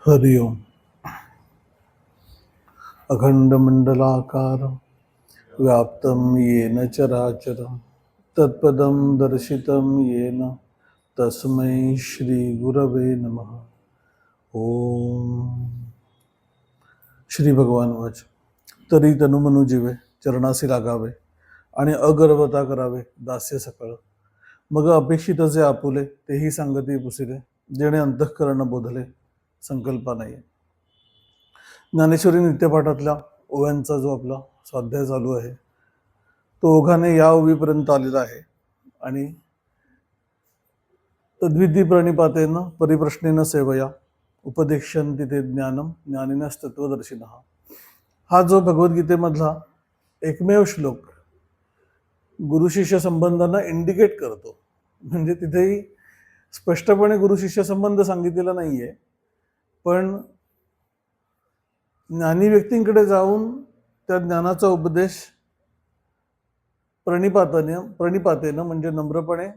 हरि ओम. अखंडमंडलाकारं व्याप्तं येन चराचरं तत्पदं दर्शितं येन तस्मै श्रीगुरवे नमः. ओम. श्री भगवान वाच, तरी तनुमनु जीवे चरणासी लागावे आणि अगर्वता करावे दास्य सकळ. मग अपेक्षित जे आपुले तेही सांगती पुसिले, जेणे अंतःकरण बोधले संकल्पा नाही. ज्ञानेश्वरी नित्यपाठातल्या ओव्यांचा जो आपला स्वाध्याय चालू आहे तो ओघाने या ओवीपर्यंत आलेला आहे. आणि तद्विधी प्रणिपातेन परिप्रश्नेन सेवया उपदेक्षन्ति ते ज्ञानम ज्ञानिनस्तत्वदर्शिनः. हा जो भगवद्गीतेमधला एकमेव श्लोक गुरुशिष्य संबंधांना इंडिकेट करतो. म्हणजे तिथेही स्पष्टपणे गुरुशिष्य संबंध सांगितलेला नाहीये, पण ज्ञानी व्यक्तींकडे जाऊन त्या ज्ञानाचा उपदेश प्रणिपातेनं म्हणजे नम्रपणे,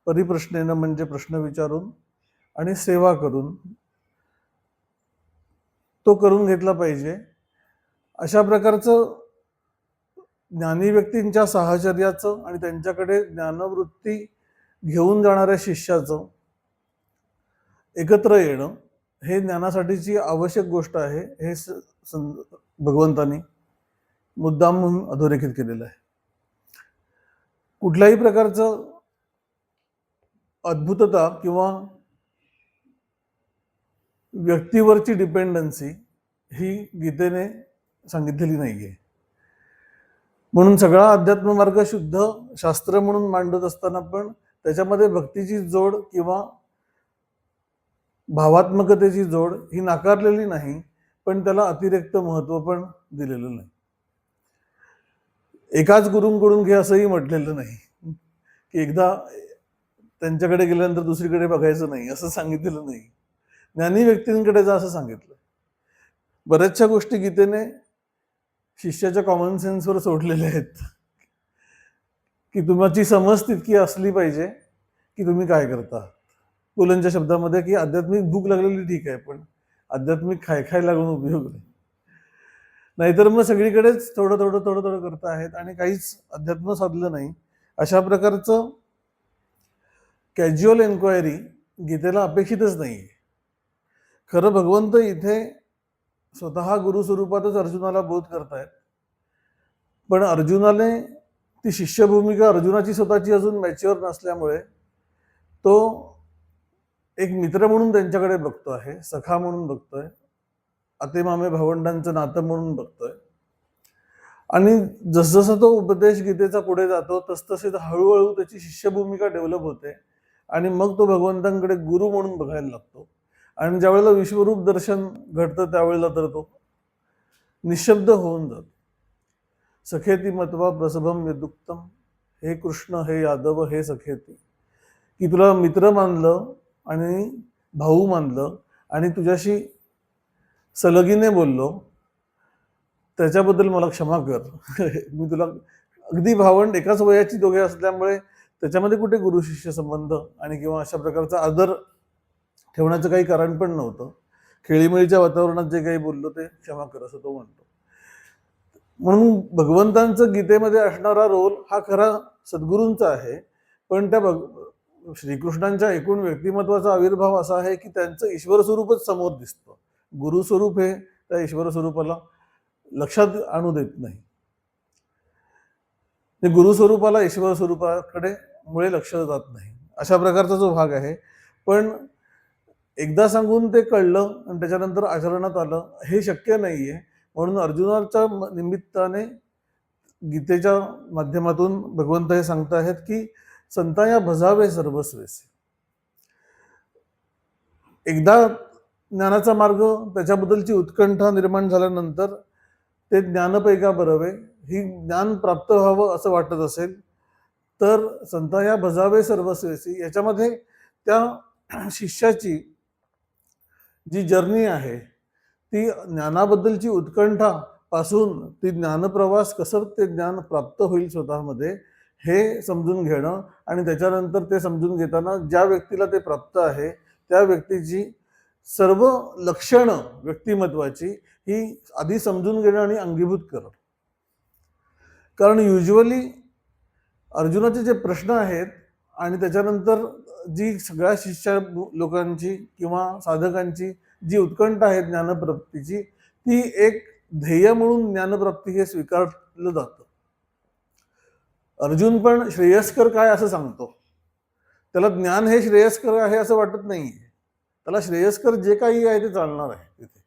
परिप्रश्नेनं म्हणजे प्रश्न विचारून आणि सेवा करून तो करून घेतला पाहिजे. अशा प्रकारचं ज्ञानी व्यक्तींच्या साहचर्याचं आणि त्यांच्याकडे ज्ञानवृत्ती घेऊन जाणाऱ्या शिष्याचं एकत्र येणं हे ज्ञानासाठीची आवश्यक गोष्ट आहे. हे भगवंतांनी मुद्दाम म्हणून अधोरेखित केलेलं आहे. कुठल्याही प्रकारचं अद्भुतता किंवा व्यक्तीवरची डिपेंडन्सी ही गीतेने सांगितलेली नाहीये. म्हणून सगळा अध्यात्म मार्ग शुद्ध शास्त्र म्हणून मांडत असताना पण त्याच्यामध्ये भक्तीची जोड किंवा भावात्मकतेची जोड ही नाकारलेली नाही, पण त्याला अतिरिक्त महत्व पण दिलेलं नाही. एकाच गुरूंकडून घे असंही म्हटलेलं नाही की एकदा त्यांच्याकडे गेल्यानंतर दुसरीकडे बघायचं नाही असं सांगितलेलं नाही. ज्ञानी व्यक्तींकडे जा असं सांगितलं. बऱ्याचशा गोष्टी गीतेने शिष्याच्या कॉमन सेन्सवर सोडलेल्या आहेत की तुमची समज तितकी असली पाहिजे की तुम्ही काय करता. पुलंच्या शब्दामध्ये की आध्यात्मिक भूक लागलेली ठीक आहे, पण आध्यात्मिक खाय लागून उपयोग नाही. नाहीतर मग सगळीकडेच थोडं थोडं थोडं थोडं करता आहेत आणि काहीच अध्यात्म साधलं नाही. अशा प्रकारचं कॅज्युअल एन्क्वायरी गीतेला अपेक्षितच नाही. खरं भगवंत इथे स्वतः गुरु स्वरूपातच अर्जुनाला बोध करतायत, पण अर्जुनाने ती शिष्य भूमिका अर्जुनाची स्वतःची अजून मॅच्युअर नसल्यामुळे तो एक मित्र म्हणून त्यांच्याकडे बघतो आहे, सखा म्हणून बघतोय, आतेमामे भावंडांचं नातं म्हणून बघतोय. आणि जसजसं तो उपदेश गीतेचा पुढे जातो तसतसे हळूहळू त्याची शिष्य भूमिका डेव्हलप होते आणि मग तो भगवंतांकडे गुरु म्हणून बघायला लागतो. आणि ज्यावेळेला विश्वरूप दर्शन घडतं त्यावेळेला तर तो निशब्द होऊन जातो. सखेती मत्वा प्रसभम यदुक्तम, हे कृष्ण हे यादव हे सखेती, की तुला मित्र मानलं आणि भाऊ मानलं आणि तुझ्याशी सलगीने बोललो त्याच्याबद्दल मला क्षमा कर. मी तुला अगदी भावंड एकाच वयाची दोघे असल्यामुळे त्याच्यामध्ये कुठे गुरु शिष्य संबंध आणि किंवा अशा प्रकारचा आदर ठेवण्याचं काही कारण पण नव्हतं. खेळीमेळीच्या वातावरणात जे काही बोललो ते क्षमा कर असं तो म्हणतो. म्हणून भगवंतांचं गीतेमध्ये असणारा रोल हा खरा सद्गुरूंचा आहे, पण त्या श्रीकृष्णांच्या एकूण व्यक्तिमत्वाचा आविर्भाव असा आहे की त्यांचं ईश्वर स्वरूपच समोर दिसतं. गुरु स्वरूप हे त्या ईश्वर स्वरूपाला लक्षात आणू देत नाही. गुरु स्वरूपाला ईश्वर स्वरूपाकडे मुळे लक्ष जात नाही, अशा प्रकारचा जो भाग आहे. पण एकदा सांगून ते कळलं आणि त्याच्यानंतर आचरणात आलं हे शक्य नाहीये. म्हणून अर्जुनाच्या निमित्ताने गीतेच्या माध्यमातून भगवंत हे सांगताहेत की संताया भजावे सर्वस्वेसे. एकदा ज्ञानाचा मार्ग त्याच्याबद्दलची उत्कंठा निर्माण झाल्यानंतर ते ज्ञानपैका बरवे, ही ज्ञान प्राप्त व्हावं असं वाटत असेल तर संताया भजावे सर्वस्वेसी याच्यामध्ये त्या शिष्याची जी जर्नी आहे ती ज्ञानाबद्दलची उत्कंठा पासून ती ज्ञानप्रवास कसं ते ज्ञान प्राप्त होईल स्वतःमध्ये हे समजून घेणं आणि त्याच्यानंतर ते समजून घेताना ज्या व्यक्तीला ते प्राप्त आहे त्या व्यक्तीची सर्व लक्षणं व्यक्तिमत्वाची ही आधी समजून घेणं आणि अंगीभूत करणं. कारण युजली अर्जुनाचे जे प्रश्न आहेत आणि त्याच्यानंतर जी सगळ्या शिष्य लोकांची किंवा साधकांची जी उत्कंठा आहे ज्ञानप्राप्तीची, ती एक ध्येय म्हणून ज्ञानप्राप्ती हे स्वीकारलं जातं. अर्जुन पण श्रेयस्कर काय असं सांगतो. त्याला ज्ञान हे श्रेयस्कर आहे असं वाटत नाहीये. त्याला श्रेयस्कर जे काही आहे ते चालणार आहे तिथे.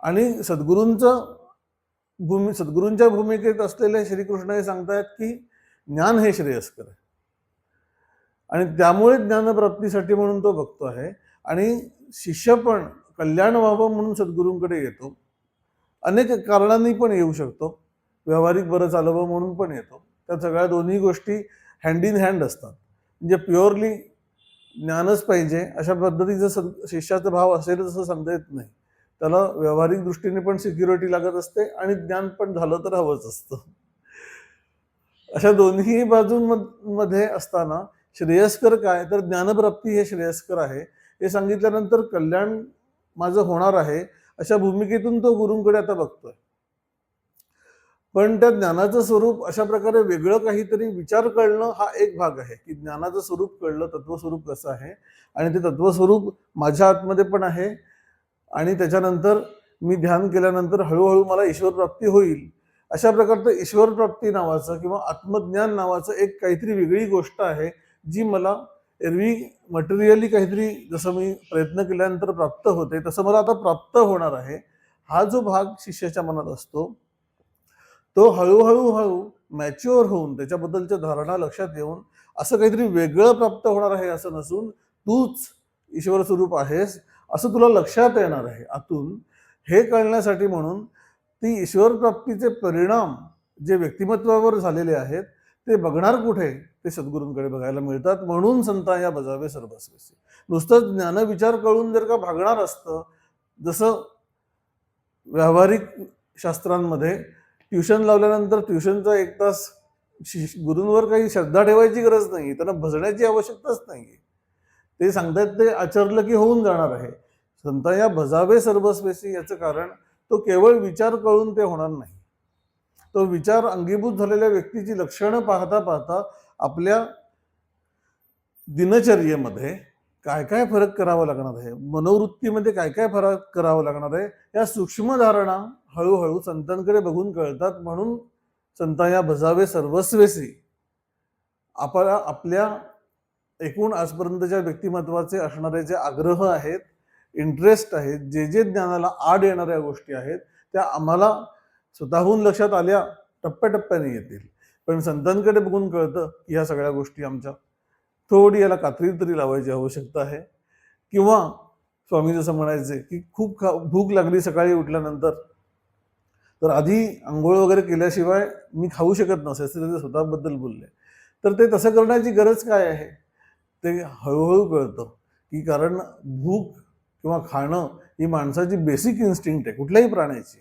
आणि सद्गुरूंच्या भूमिकेत असलेले श्रीकृष्ण हे सांगतायत की ज्ञान हे श्रेयस्कर आहे आणि त्यामुळे ज्ञानप्राप्तीसाठी म्हणून तो बघतो आहे. आणि शिष्य पण कल्याण व्हावं म्हणून सद्गुरूंकडे येतो. अनेक कारणांनी पण येऊ शकतो. व्यावहारिक बरं चालवं म्हणून पण येतो. त्या सगळ्या दोन्ही गोष्टी हँड इन हँड असतात. म्हणजे प्युअरली ज्ञानच पाहिजे अशा पद्धतीचं शिष्याचा भाव असेल तसं सांगता येत नाही. त्याला व्यावहारिक दृष्टीने पण सिक्युरिटी लागत असते आणि ज्ञान पण झालं तर हवंच असतं. अशा दोन्ही बाजूंमध्ये असताना श्रेयस्कर काय तर ज्ञानप्राप्ती हे श्रेयस्कर आहे हे सांगितल्यानंतर कल्याण माझं होणार आहे अशा भूमिकेतून तो गुरूंकडे आता बघतोय. पण त्या ज्ञानाचं स्वरूप अशा प्रकारे वेगळं काहीतरी विचार कळणं हा एक भाग आहे की ज्ञानाचं स्वरूप कळलं, तत्वस्वरूप कसं आहे आणि ते तत्वस्वरूप माझ्या आतमध्ये पण आहे आणि त्याच्यानंतर मी ध्यान केल्यानंतर हळूहळू मला ईश्वर प्राप्ती होईल. अशा प्रकारचं ईश्वर प्राप्ती नावाचं किंवा आत्मज्ञान नावाचं एक काहीतरी वेगळी गोष्ट आहे जी मला एरवी मटेरियली काहीतरी जसं मी प्रयत्न केल्यानंतर प्राप्त होते तसं मला आता प्राप्त होणार आहे. हा जो भाग शिष्याच्या मनात असतो तो हळूहळू मॅच्युअर होऊन त्याच्याबद्दलच्या धारणा लक्षात येऊन असं काहीतरी वेगळं प्राप्त होणार आहे असं नसून तूच ईश्वर स्वरूप आहेस असं तुला लक्षात येणार आहे आतून. हे कळण्यासाठी म्हणून ती ईश्वर प्राप्तीचे परिणाम जे व्यक्तिमत्वावर झालेले आहेत ते बघणार कुठे ते सद्गुरूंकडे बघायला मिळतात. म्हणून संता या बजावे सर्वस्वी. नुसतं ज्ञानविचार कळून जर का भागणार असतं जसं व्यावहारिक शास्त्रांमध्ये ट्युशन लावल्यानंतर ट्युशनचा 1 तास गुरूंवर काही श्रद्धा ठेवायची गरज नाही, त्यांना भजण्याची आवश्यकताच नाही. ते सांगतात ते आचरलं की होऊन जाणार आहे. संता या भजावे सर्वस्वेसी याचं कारण तो केवळ विचार कळून ते होणार नाही. तो विचार अंगीभूत झालेल्या व्यक्तीची लक्षणं पाहता पाहता आपल्या दिनचर्येमध्ये काय काय फरक करावा लागणार आहे, मनोवृत्तीमध्ये काय काय फरक करावा लागणार आहे या सूक्ष्म धारणा हळूहळू संतांकडे बघून कळतात. म्हणून संता या भजावे सर्वस्वेसी आपल्या एकूण आजपर्यंतच्या व्यक्तिमत्वाचे असणारे जे आग्रह आहेत, इंटरेस्ट आहेत, जे जे ज्ञानाला आड येणाऱ्या गोष्टी आहेत त्या आम्हाला स्वतःहून लक्षात आल्या टप्प्याटप्प्याने येतील. पण संतांकडे बघून कळतं की ह्या सगळ्या गोष्टी आमच्या थोडी याला कात्री तरी लावायची आवश्यकता आहे. किंवा स्वामी जसं म्हणायचे की खूप भूक लागली सकाळी उठल्यानंतर तर आधी आंघोळ वगैरे केल्याशिवाय मी खाऊ शकत नसे असे ते स्वतःबद्दल बोलले. तर ते तसं करण्याची गरज काय आहे ते हळूहळू कळतं की कारण भूक किंवा खाणं ही माणसाची बेसिक इन्स्टिंक्ट आहे कुठल्याही प्राण्याची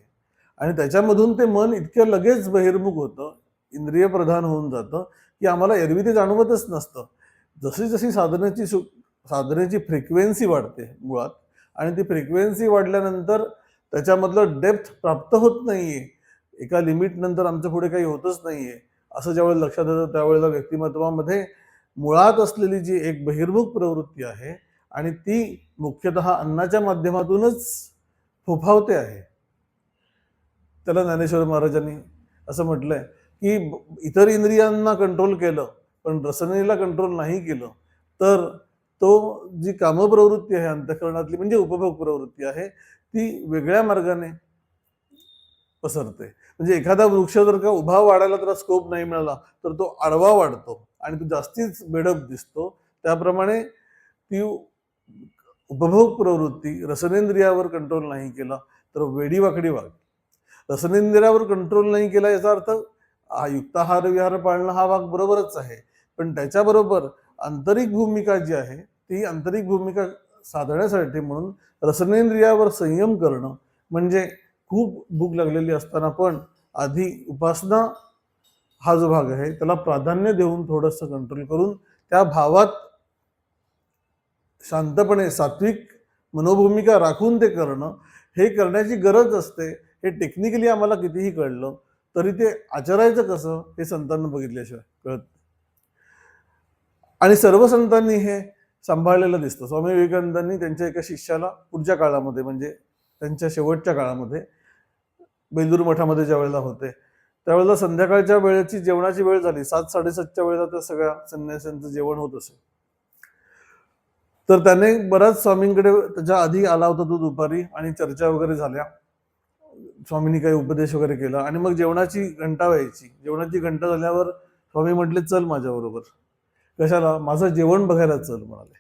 आणि त्याच्यामधून ते मन इतक्या लगेच बहिर्मुख होतं, इंद्रिय प्रधान होऊन जातं की आम्हाला एरवी ते जाणवतच नसतं. जशी जशी साधनेची फ्रिक्वेन्सी वाढते मुळात आणि ती फ्रिक्वेन्सी वाढल्यानंतर त्याच्यामधलं डेप्थ प्राप्त होत नाहीये. एका लिमिट नंतर आमच्या पुढे काही होतच नाहीये असं ज्यावेळेला लक्षात येतं त्यावेळेला व्यक्तिमत्वामध्ये मुळात असलेली जी एक बहिर्मुख प्रवृत्ती आहे आणि ती मुख्यतः अन्नाच्या माध्यमातूनच फोफावते आहे. त्याला ज्ञानेश्वर महाराजांनी असं म्हटलंय की इतर इंद्रियांना कंट्रोल केलं पण रसनेला कंट्रोल नाही केलं तर तो जी कामप्रवृत्ती आहे अंतःकरणातली म्हणजे उपभोग प्रवृत्ती आहे ती वेगळ्या मार्गाने पसरते. म्हणजे एखादा वृक्ष जर का उभा वाढायला त्याला स्कोप नाही मिळाला तर तो आडवा वाढतो आणि तो जास्तीच बेडप दिसतो. त्याप्रमाणे ती उपभोग प्रवृत्ती रसनेंद्रियावर कंट्रोल नाही केला तर वेडीवाकडी वागते. रसनेंद्रियावर कंट्रोल नाही केला याचा अर्थ युक्ताहार विहार पाळणं हा भाग बरोबरच आहे पण त्याच्याबरोबर आंतरिक भूमिका जी आहे ती आंतरिक भूमिका साधण्यासाठी म्हणून रसनेंद्रियावर संयम करणं म्हणजे खूप भूक लागलेली असताना पण आधी उपासना हा जो भाग आहे त्याला प्राधान्य देऊन थोडंसं कंट्रोल करून त्या भावात शांतपणे सात्विक मनोभूमिका राखून ते करणं, हे करण्याची गरज असते. हे टेक्निकली आम्हाला कितीही कळलं तरी ते आचरायचं कसं हे संतांना बघितल्याशिवाय कळत नाही. आणि सर्व संतांनी हे सांभाळलेलं दिसतं. स्वामी विवेकानंदांनी त्यांच्या एका शिष्याला पुढच्या काळामध्ये, म्हणजे त्यांच्या शेवटच्या काळामध्ये, बेलूर मठामध्ये ज्या वेळेला होते त्यावेळेला संध्याकाळच्या वेळेची जेवणाची वेळ झाली, 7-7:30च्या वेळेला त्या सगळ्या संन्यासांचं जेवण होत असे. तर त्याने बराच स्वामींकडे त्याच्या आधी आला होता तो दुपारी, आणि चर्चा वगैरे झाल्या, स्वामींनी काही उपदेश वगैरे केला, आणि मग जेवणाची घंटा व्हायची. जेवणाची घंटा झाल्यावर स्वामी म्हटले, चल माझ्याबरोबर. कशाला? माझं जेवण बघायला चल म्हणाले.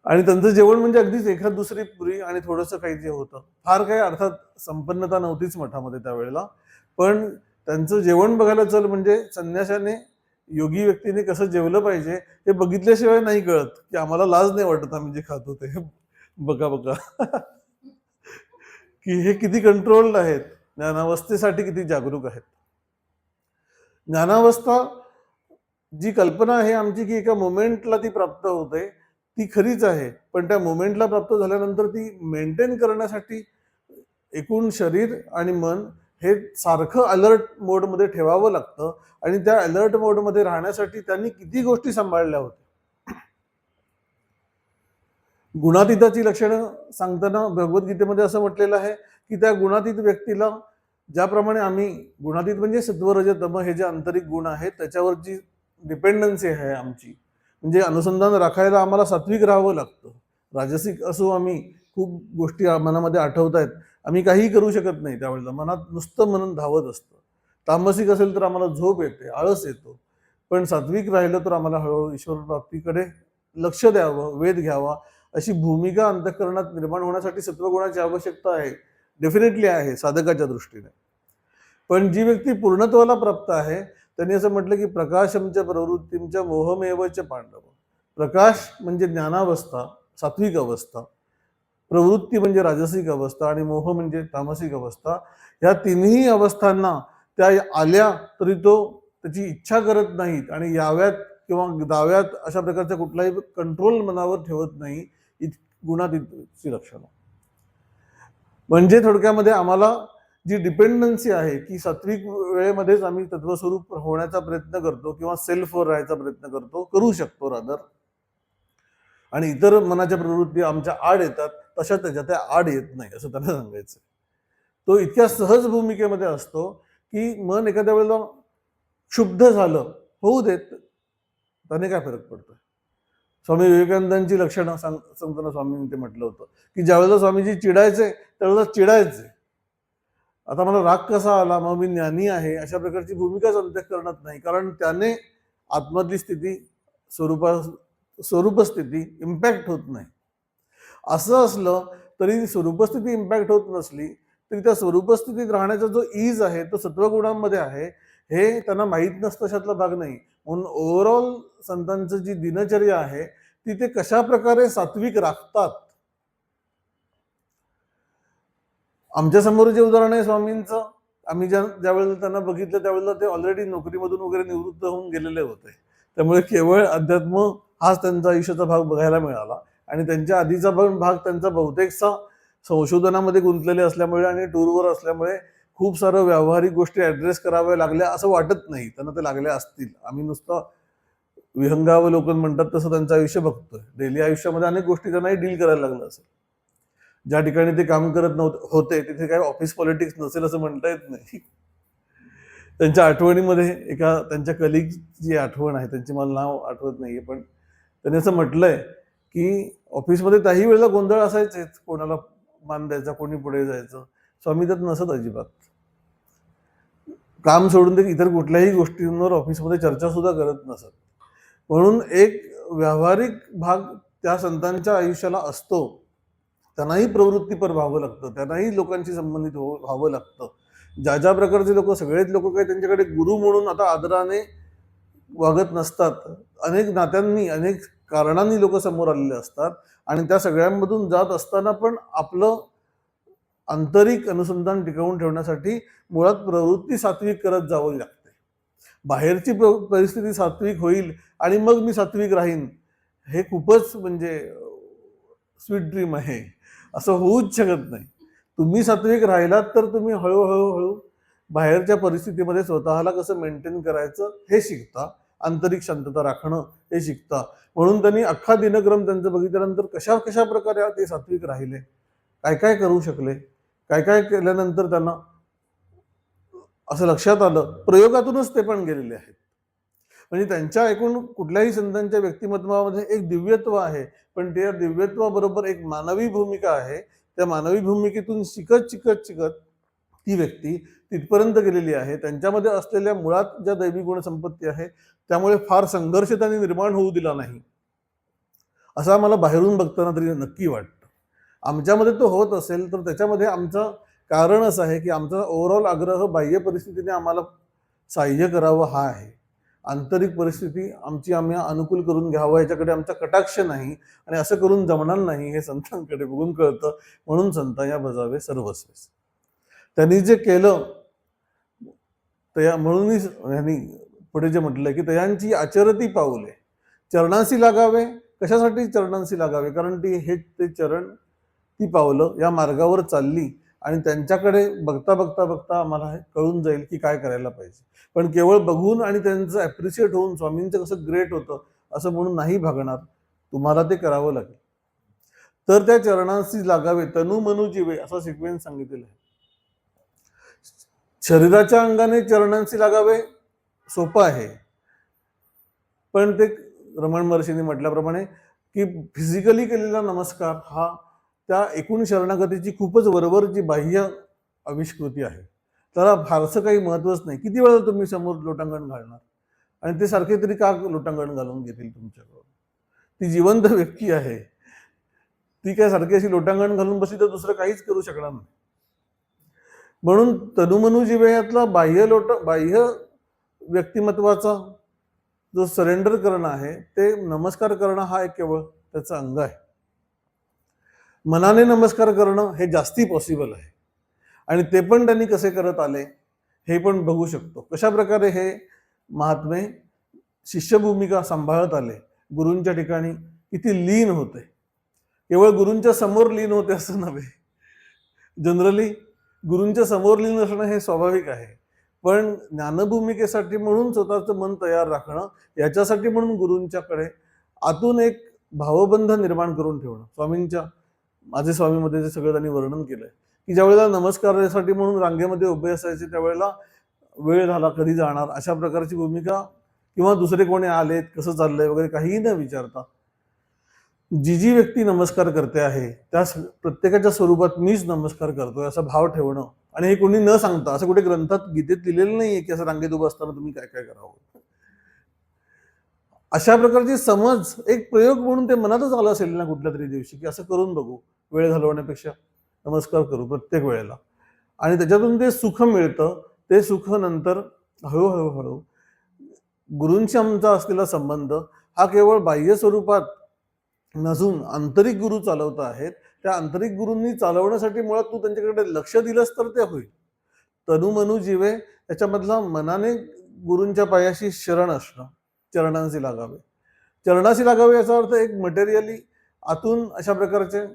आणि त्यांचं जेवण म्हणजे अगदीच एखाद दुसरी पुरी आणि थोडंसं काही जे होतं, फार काही अर्थात संपन्नता नव्हतीच मठामध्ये त्यावेळेला, पण त्यांचं जेवण बघायला चल म्हणजे संन्याशाने, योगी व्यक्तीने कसं जेवलं पाहिजे हे बघितल्याशिवाय नाही कळत, की आम्हाला लाज नाही वाटत आम्ही जे खातो ते बघा बघा. की हे किती कंट्रोल्ड आहेत, ज्ञानावस्थेसाठी किती जागरूक आहेत. ज्ञानावस्था जी कल्पना आहे आमची की एका मोमेंटला ती प्राप्त होते, ती खरीच आहे, पण त्या मोमेंटला प्राप्त झाल्यानंतर ती मेंटेन करण्यासाठी एकूण शरीर आणि मन हे सारखं अलर्ट मोडमध्ये ठेवावं लागतं, आणि त्या अलर्ट मोडमध्ये राहण्यासाठी त्यांनी किती गोष्टी सांभाळल्या होत्या. गुणातीताची लक्षणं सांगताना भगवद्गीतेमध्ये असं म्हटलेलं आहे की त्या गुणातीत व्यक्तीला, ज्याप्रमाणे आम्ही, गुणातीत म्हणजे सत्व रज तम हे जे आंतरिक गुण आहेत त्याच्यावरची डिपेंडन्सी आहे आमची, म्हणजे अनुसंधान राखायला आम्हाला सात्विक राहावं लागतं. राजसिक असो आम्ही, खूप गोष्टी मनामध्ये आठवत आहेत, आम्ही काहीही करू शकत नाही त्यावेळेला, मनात नुसतं म्हणून धावत असतं. तामसिक असेल तर आम्हाला झोप येते, आळस येतो, पण सात्विक राहिलं तर आम्हाला हळूहळू ईश्वर प्राप्तीकडे लक्ष द्यावं, वेध घ्यावा, अशी भूमिका अंतःकरणात निर्माण होण्यासाठी सत्वगुणाची आवश्यकता आहे, डेफिनेटली आहे साधकाच्या दृष्टीने. पण जी व्यक्ती पूर्णत्वाला प्राप्त आहे त्यांनी असं म्हटलं की प्रकाशमच्या प्रवृत्तींच्या मोहमेवच पांडव. प्रकाश म्हणजे ज्ञानावस्था, सात्विक अवस्था, प्रवृत्ती म्हणजे राजसिक अवस्था, आणि मोह म्हणजे तामसिक अवस्था. या तिन्ही अवस्थांना त्या आल्या तरी तो त्याची इच्छा करत नाहीत, आणि याव्यात किंवा दाव्यात अशा प्रकारचा कुठलाही कंट्रोल मनावर ठेवत नाही. गुणातीतची लक्षणं म्हणजे थोडक्यामध्ये आम्हाला जी डिपेंडन्सी आहे की सात्विक वेळेमध्येच आम्ही तत्वस्वरूप होण्याचा प्रयत्न करतो किंवा सेल्फवर राहायचा प्रयत्न करतो, करू शकतो रादर, आणि इतर मनाच्या प्रवृत्ती आमच्या आड येतात तशा त्याच्या त्या आड येत नाही, असं त्यांना सांगायचं. तो इतक्या सहज भूमिकेमध्ये असतो की मन एखाद्या वेळेला क्षुब्ध झालं, होऊ देत, त्याने काय फरक पडतो. स्वामी विवेकानंदांची लक्षणं सांगताना स्वामींनी ते म्हटलं होतं की ज्यावेळेला स्वामीजी चिडायचे त्यावेळेला चिडायचे. आता मला राग कसा आला, मग मी ज्ञानी आहे अशा प्रकारची भूमिकाच अंतःकरणात नाही, कारण त्याने आत्मधली स्थिती, स्वरूपस्थिती इम्पॅक्ट होत नाही. असं असलं तरी स्वरूपस्थिती इम्पॅक्ट होत नसली तरी त्या स्वरूपस्थितीत राहण्याचा जो ईज आहे तो सत्वगुणांमध्ये आहे, हे त्यांना माहीत नसतं, अशातला भाग नाही. म्हणून ओव्हरऑल संतांचं जी दिनचर्या आहे ती ते कशा प्रकारे सात्विक राखतात. आमच्या समोर जे उदाहरण आहे स्वामींचं, आम्ही ज्या वेळेला त्यांना बघितलं त्यावेळेला ते ऑलरेडी नोकरीमधून वगैरे निवृत्त होऊन गेलेले होते, त्यामुळे केवळ अध्यात्म हाच त्यांचा आयुष्याचा भाग बघायला मिळाला, आणि त्यांच्या आधीचा पण भाग त्यांचा बहुतेकसा संशोधनामध्ये गुंतलेले असल्यामुळे आणि टूरवर असल्यामुळे खूप सारं व्यावहारिक गोष्टी ऍड्रेस कराव्या लागल्या असं वाटत नाही. त्यांना ते लागल्या असतील, आम्ही नुसतं विहंगावलोकन म्हणतात तसं त्यांचं आयुष्य बघतोय. डेली आयुष्यामध्ये अनेक गोष्टी त्यांनाही डील करायला लागलं असेल. ज्या ठिकाणी ते काम करत होते तिथे काही ऑफिस पॉलिटिक्स नसेल असं म्हणता येत नाही. त्यांच्या आठवणीमध्ये एका त्यांच्या कलिगची आठवण आहे, त्यांची मला नाव आठवत नाहीये, पण त्यांनी असं म्हटलंय की ऑफिसमध्ये काही वेळेला गोंधळ असायचेच, कोणाला मान द्यायचा, कोणी पुढे जायचं, स्वामी त्यात नसत अजिबात. काम सोडून ते इतर कुठल्याही गोष्टींवर ऑफिसमध्ये चर्चा सुद्धा करत नसत. म्हणून एक व्यावहारिक भाग त्या संतांच्या आयुष्याला असतो. त्यांनाही प्रवृत्तीपर व्हावं लागतं, त्यांनाही लोकांशी संबंधित व्हावं लागतं. ज्या ज्या प्रकारचे लोक, सगळेच लोक काही त्यांच्याकडे गुरु म्हणून आता आदराने वागत नसतात. अनेक नात्यांनी, अनेक कारणांनी लोक समोर आलेले असतात, आणि त्या सगळ्यांमधून जात असताना पण आपलं आंतरिक अनुसंधान टिकवून ठेवण्यासाठी मुळात प्रवृत्ती सात्विक करत जावी लागते. बाहेरची परिस्थिती सात्विक होईल आणि मग मी सात्विक राहीन, हे खूपच म्हणजे स्वीट ड्रीम आहे, असं होऊच शकत नाही. तुम्ही सात्विक राहिलात तर तुम्ही हळूहळू बाहेरच्या परिस्थितीमध्ये स्वतःला कसं मेंटेन करायचं हे शिकता, आंतरिक शांतता राखणं हे शिकता. म्हणून त्यांनी अख्खा दिनक्रम त्यांचं बघितल्यानंतर कशा कशा प्रकारे ते सात्विक राहिले, काय काय करू शकले, काय काय केल्यानंतर त्यांना असं लक्षात आलं, प्रयोगातूनच ते पण गेलेले आहेत. म्हणजे त्यांच्या एकूण कुठल्याही संतांच्या व्यक्तिमत्वामध्ये एक दिव्यत्व आहे, पण त्या दिव्यत्वाबरोबर एक मानवी भूमिका आहे. त्या मानवी भूमिकेतून शिकत शिकत शिकत ती व्यक्ती तिथपर्यंत गेलेली आहे. त्यांच्यामध्ये असलेल्या मुळात ज्या दैवी गुणसंपत्ती आहे त्यामुळे फार संघर्ष त्यांनी निर्माण होऊ दिला नाही, असं आम्हाला बाहेरून बघताना तरी नक्की वाटतं. आमच्यामध्ये तो होत असेल तर त्याच्यामध्ये आमचं कारण असं आहे की आमचा ओव्हरऑल आग्रह बाह्य परिस्थितीने आम्हाला सहाय्य करावं हा आहे. आंतरिक परिस्थिती आमची आम्ही अनुकूल करून घ्यावं याच्याकडे आमचा कटाक्ष नाही, आणि असं करून जमणार नाही हे संतांकडे बघून कळतं. म्हणून संता या बजावे सर्वस्वी. त्यांनी जे केलं तया म्हणूनच यांनी पुढे जे म्हटलंय की तयांची आचरती पाऊले चरणांशी लागावे. कशासाठी चरणांशी लागावे? कारण ते चरण, ती पावलं या मार्गावर चालली, आणि त्यांच्याकडे बघता बघता बघता आम्हाला हे कळून जाईल की काय करायला पाहिजे. पण केवळ बघून आणि त्यांचं ॲप्रिशिएट होऊन स्वामींचं कसं ग्रेट होतं असं म्हणून नाही भागणार, तुम्हाला ते करावं लागेल. तर त्या चरणांशी लागावे, तनु मनु जीवे असा सिक्वेन्स सांगितलेला आहे. शरीराच्या अंगाने चरणांशी लागावे सोपं आहे, पण ते रमण महर्षींनी म्हटल्याप्रमाणे की फिजिकली केलेला नमस्कार हा त्या एकूण शरणागतीची खूपच वरवरची बाह्य आविष्कृती आहे. त्याला फारसं काही महत्वच नाही. किती वेळा तुम्ही समोर लोटांगण घालणार, आणि ते सारखे तरी का लोटांगण घालून घेतील तुमच्याकडून? ती जिवंत व्यक्ती आहे, ती काय सारखी अशी लोटांगण घालून बसली तर दुसरं काहीच करू शकणार नाही. म्हणून तनुमनु जीवे यातला बाह्य व्यक्तिमत्वाचा जो सरेंडर करणं आहे, ते नमस्कार करणं हा एक केवळ त्याचं अंग आहे. मनाने नमस्कार करणं हे जास्ती पॉसिबल आहे, आणि ते पण त्यांनी कसे करत आले हे पण बघू शकतो. कशा प्रकारे हे महात्मे शिष्य भूमिका सांभाळत आले, गुरूंच्या ठिकाणी किती लीन होते. केवळ गुरूंच्या समोर लीन होते असं नव्हे, जनरली गुरूंच्या समोर लीन असणं हे स्वाभाविक आहे, पण ज्ञानभूमिकेसाठी म्हणून स्वतःचं मन तयार राखणं, याच्यासाठी म्हणून गुरूंच्याकडे आतून एक भावबंध निर्माण करून ठेवणं. स्वामींच्या माझे स्वामीमध्ये जे सगळं त्यांनी वर्णन केलंय की ज्या वेळेला नमस्कारासाठी म्हणून रांगेमध्ये उभे असायचे त्यावेळेला वेळ झाला कधी जाणार अशा प्रकारची भूमिका, किंवा दुसरे कोणी आलेत कसं चाललंय वगैरे काहीही न विचारता जी व्यक्ती नमस्कार करते आहे त्या प्रत्येकाच्या स्वरूपात मीच नमस्कार करतोय असा भाव ठेवणं, आणि हे कोणी न सांगता, असं कुठे ग्रंथात गीतेत लिहिलेलं नाहीये की असं रांगेत उभं असताना तुम्ही काय काय करावं. अशा प्रकारची समज एक प्रयोग म्हणून ते मनातच आलं असेल ना कुठल्या तरी दिवशी की असं करून बघू, वेळ घालवण्यापेक्षा नमस्कार करू प्रत्येक वेळेला, आणि त्याच्यातून ते सुख मिळतं. ते सुख नंतर हळूहळू गुरूंशी आमचा असलेला संबंध हा केवळ बाह्य स्वरूपात नसून आंतरिक गुरु चालवत आहेत. त्या आंतरिक गुरूंनी चालवण्यासाठी मुळात तू त्यांच्याकडे लक्ष दिलंस तर ते होईल. तनु मनु जीवे त्याच्यामधला मनाने गुरूंच्या पायाशी शरण असणं, चरणांशी लागावे. चरणाशी लागावे याचा अर्थ एक मटेरियली आतून अशा प्रकारचे